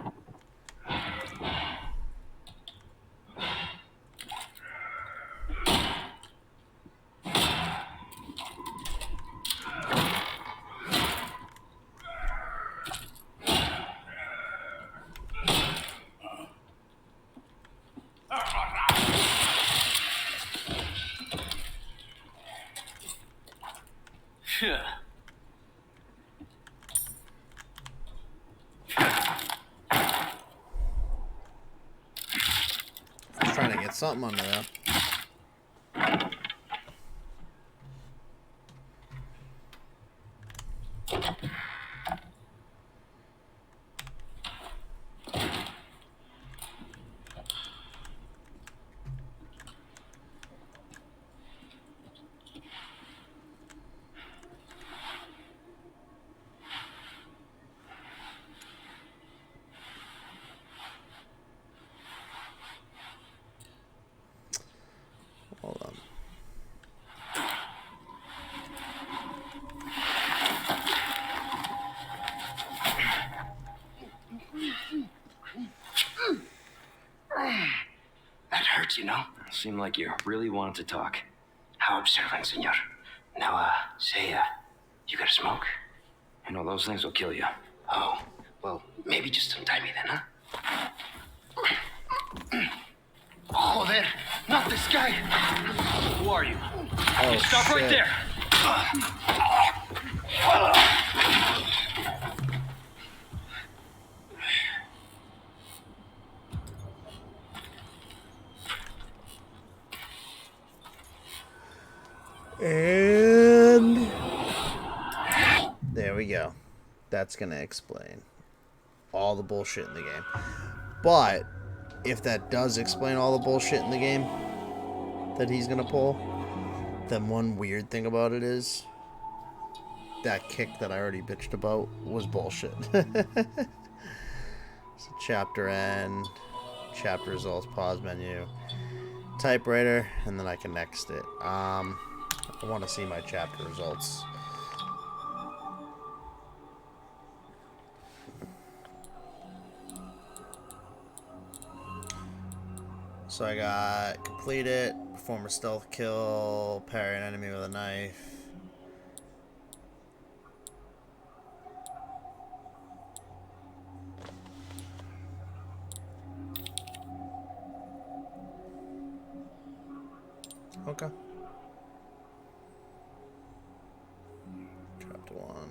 I'm trying to get something under there. Hold on. That hurts, you know? Seemed like you really wanted to talk. How observant, senor. Now, say, you got a smoke? You know, those things will kill you. Oh, well, maybe just untie me then, huh? Joder, not this guy! Who are you? Oh, Stop shit. right there! And there we go. That's gonna explain all the bullshit in the game. But if that does explain all the bullshit in the game that he's gonna pull, then one weird thing about it is that kick that I already bitched about was bullshit. So chapter end, chapter results, pause menu, typewriter, and then I can next it. I want to see my chapter results. So I got complete it, perform a stealth kill, parry an enemy with a knife. Okay. Chapter 1.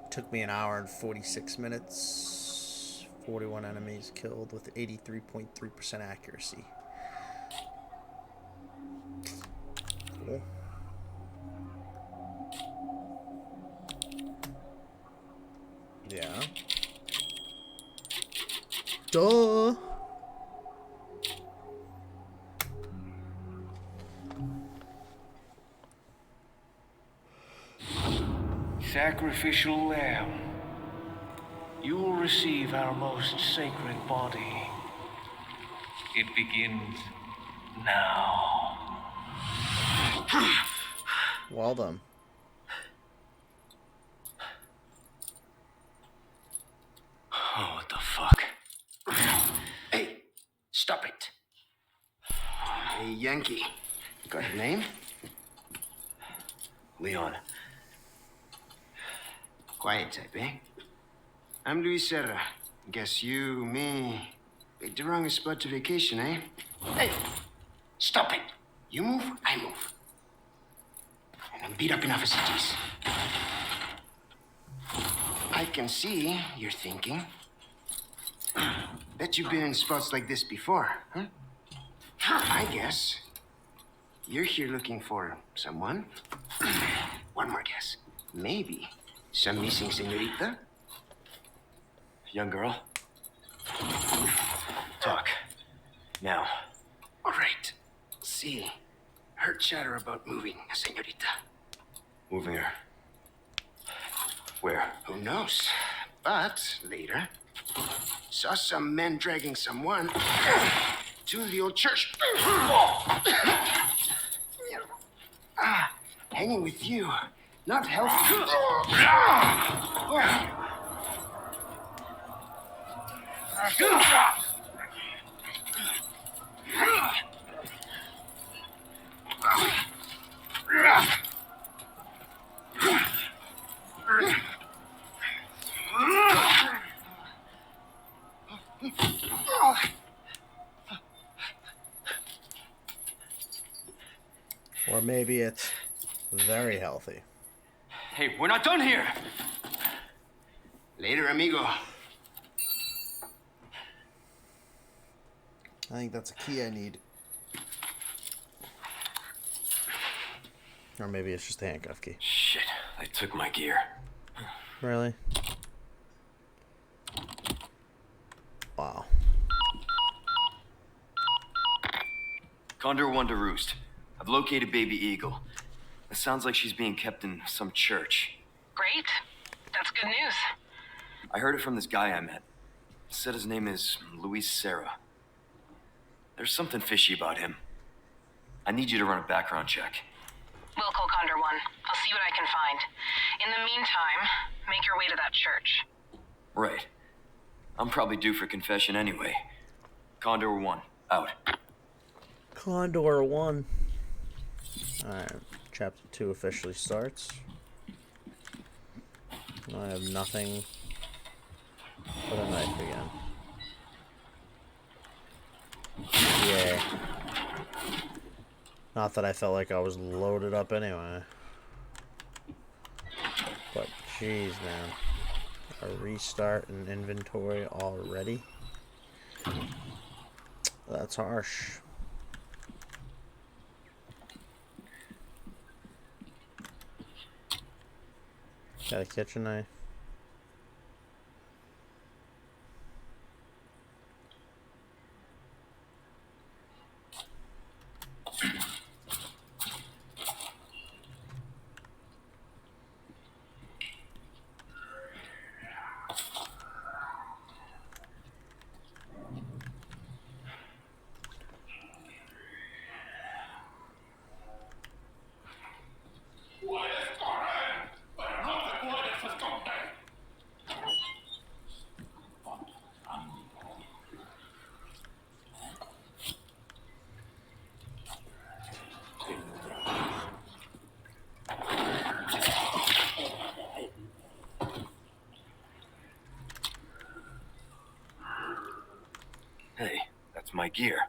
Took me an hour and 46 minutes. 41 enemies killed with 83.3% accuracy. Cool. Yeah. Duh. Sacrificial lamb, you will receive our most sacred body. It begins now. Well done. Oh, what the fuck? Hey, stop it. Hey, Yankee. Got a name? Leon. Quiet type, eh? I'm Luis Serra. Guess you, me, picked the wrong spot to vacation, eh? Hey, stop it. You move, I move. And I'm beat up enough as it is. I can see you're thinking. Bet you've been in spots like this before, huh? I guess you're here looking for someone. One more guess. Maybe some missing senorita? Young girl? Talk. Now. All right. See, heard chatter about moving a senorita. Moving her. Where? Who knows? But later, saw some men dragging someone to the old church. Hanging with you, not healthy. Or maybe it's very healthy. Hey, we're not done here! Later, amigo. I think that's a key I need. Or maybe it's just a handcuff key. Shit, they took my gear. Really? Wow. Condor 1 to Roost. I've located Baby Eagle. It sounds like she's being kept in some church. Great. That's good news. I heard it from this guy I met. Said his name is Luis Serra. There's something fishy about him. I need you to run a background check. We'll call Condor 1. I'll see what I can find. In the meantime, make your way to that church. Right. I'm probably due for confession anyway. Condor 1, out. Condor 1. Alright, chapter 2 officially starts. I have nothing but a knife again. Yeah. Not that I felt like I was loaded up anyway. But jeez, man. A restart in inventory already? That's harsh. Got a kitchen knife. Hey, that's my gear.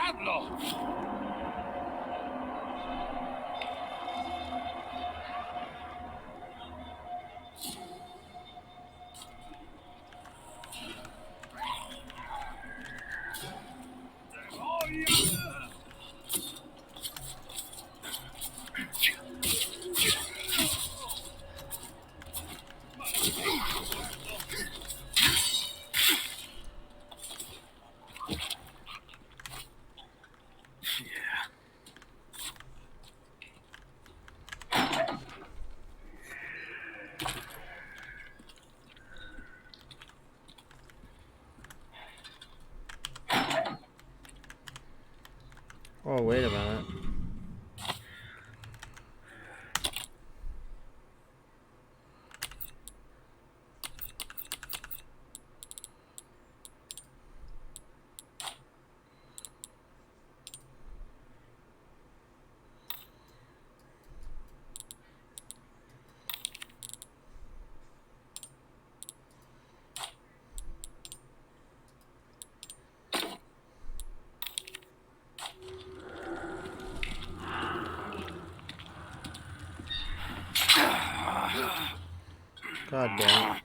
alot. Oh, wait a minute. God damn it.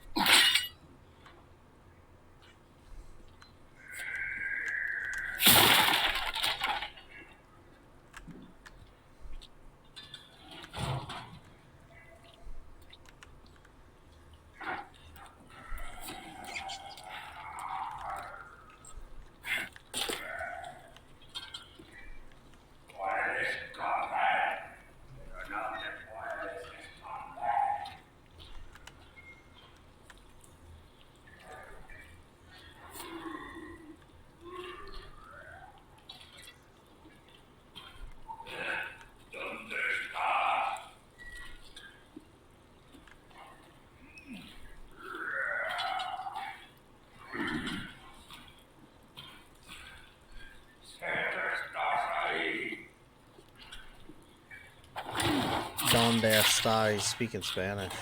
Donde está? He's speaking Spanish.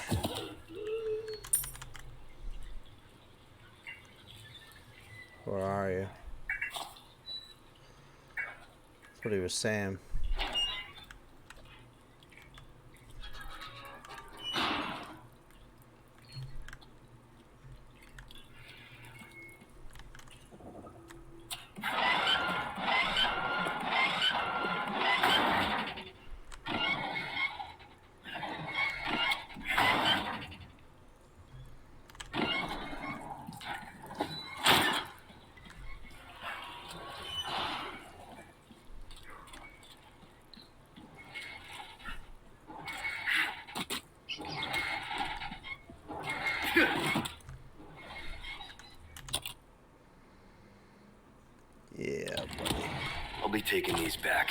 Where are you? That's what he was saying. Yeah, buddy. I'll be taking these back.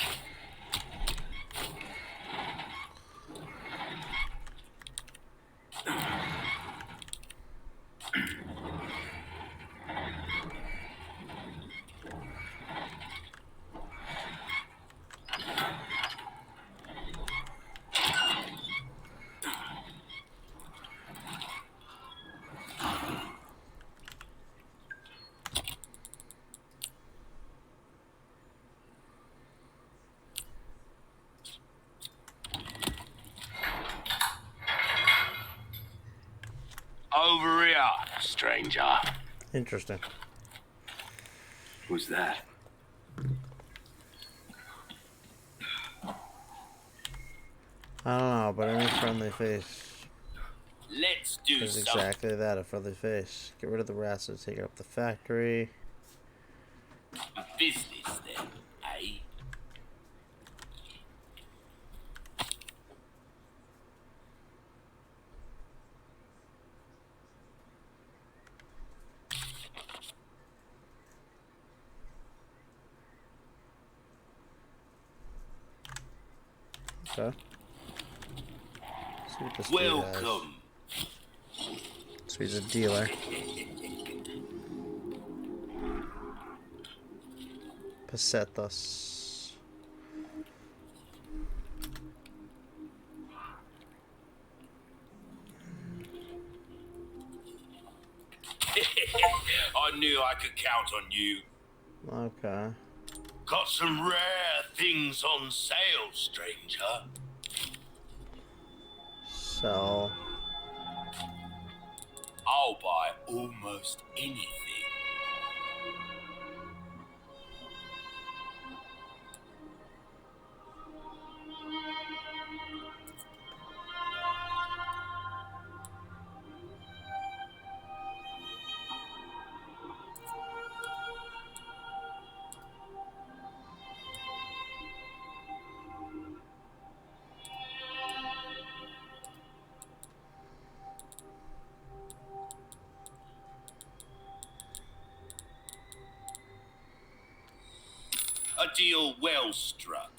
Over here, stranger. Interesting. Who's that? I don't know, but any friendly face Let's do is something. exactly that, a friendly face. Get rid of the rats that take up the factory. Business then, eh? Okay. Let's see what this dude has. Welcome. So he's a dealer. Pesetas. I knew I could count on you. Okay. Got some rare things on sale, stranger. So, I'll buy almost anything. A deal well struck.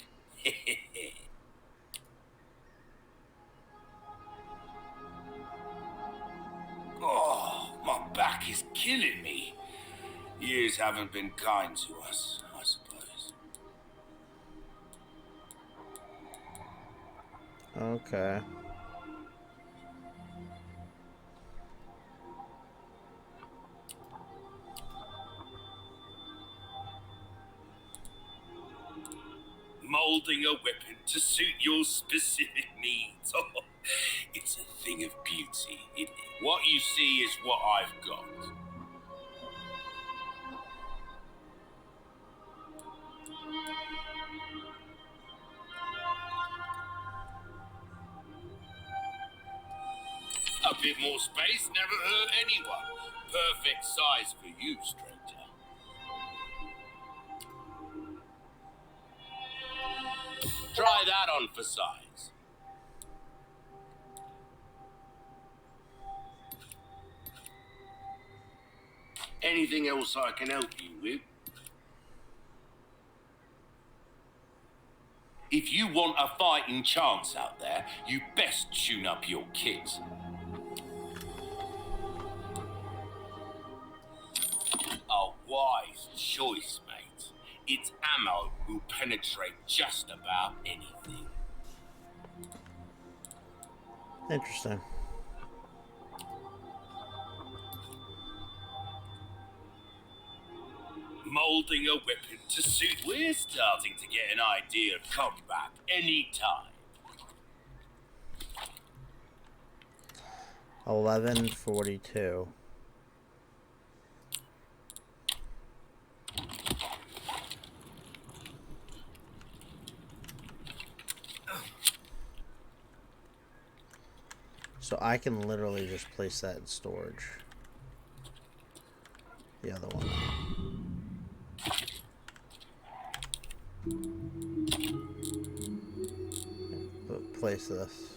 Oh, my back is killing me. Years haven't been kind to us, I suppose. okay. Molding a weapon to suit your specific needs. Oh, it's a thing of beauty, isn't it? What you see is what I've got. A bit more space never hurt anyone. Perfect size for you, stranger. Try that on for size. Anything else I can help you with? If you want a fighting chance out there, you best tune up your kit. A wise choice, mate. Its ammo will penetrate just about anything. Interesting. Molding a weapon to suit. We're starting to get an idea of combat any time. 11:42. So I can literally just place that in storage. The other one. Place this.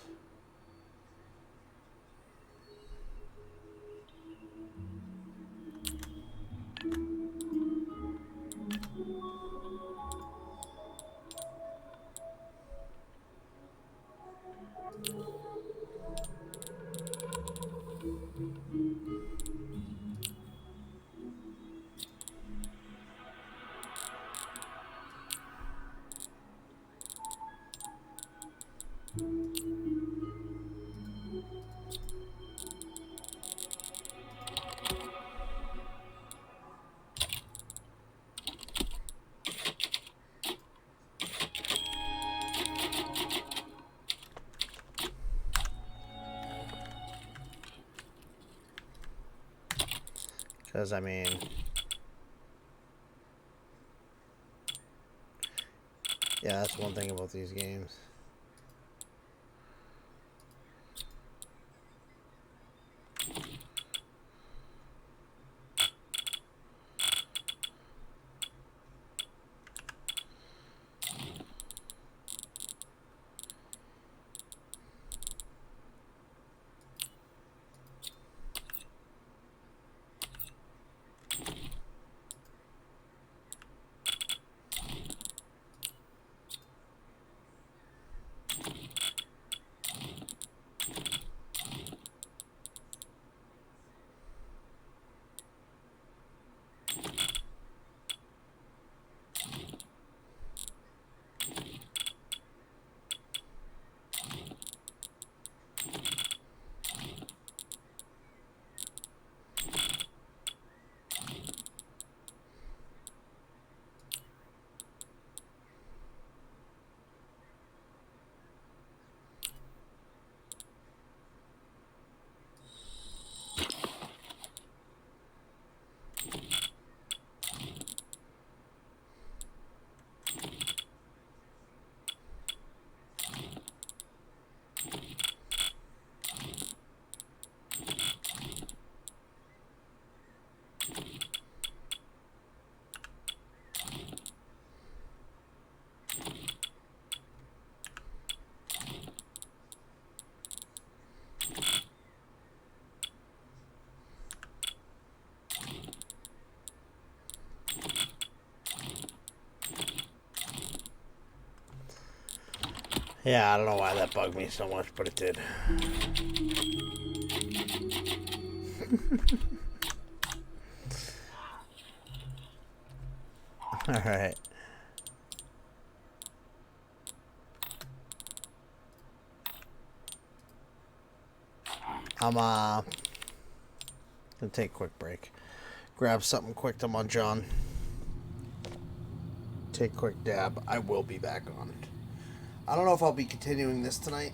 Because, I mean, yeah, that's one thing about these games. Yeah, I don't know why that bugged me so much, but it did. Alright. I'm gonna take a quick break. Grab something quick to munch on. Take a quick dab. I will be back on. I don't know if I'll be continuing this tonight.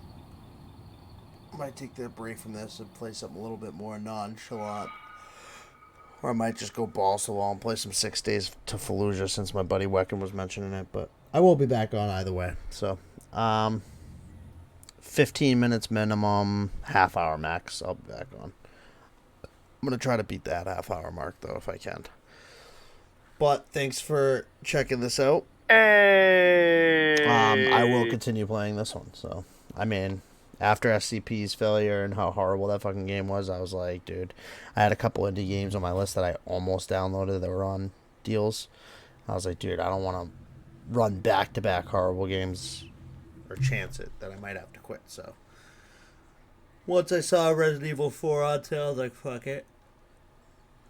I might take the break from this and play something a little bit more nonchalant. Or I might just go balls to the wall and play some 6 Days to Fallujah since my buddy Wecken was mentioning it. But I will be back on either way. So, 15 minutes minimum, half hour max. I'll be back on. I'm going to try to beat that half hour mark, though, if I can. But thanks for checking this out. Hey! I will continue playing this one. So, I mean, after SCP's failure and how horrible that fucking game was, I was like, dude, I had a couple indie games on my list that I almost downloaded that were on deals. I was like, dude, I don't want to run back-to-back horrible games or chance it that I might have to quit. So, once I saw Resident Evil 4 on sale, I was like, fuck it.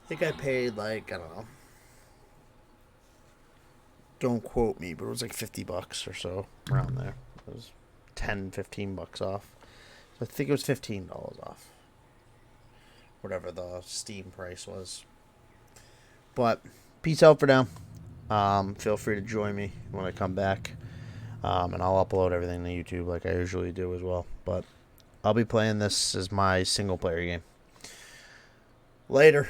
I think I paid, like, I don't know. Don't quote me, but it was like $50 or so, around there. It was 10, $15 off. So I think it was $15 off. Whatever the Steam price was. But, peace out for now. Feel free to join me when I come back. And I'll upload everything to YouTube like I usually do as well. But I'll be playing this as my single player game. Later.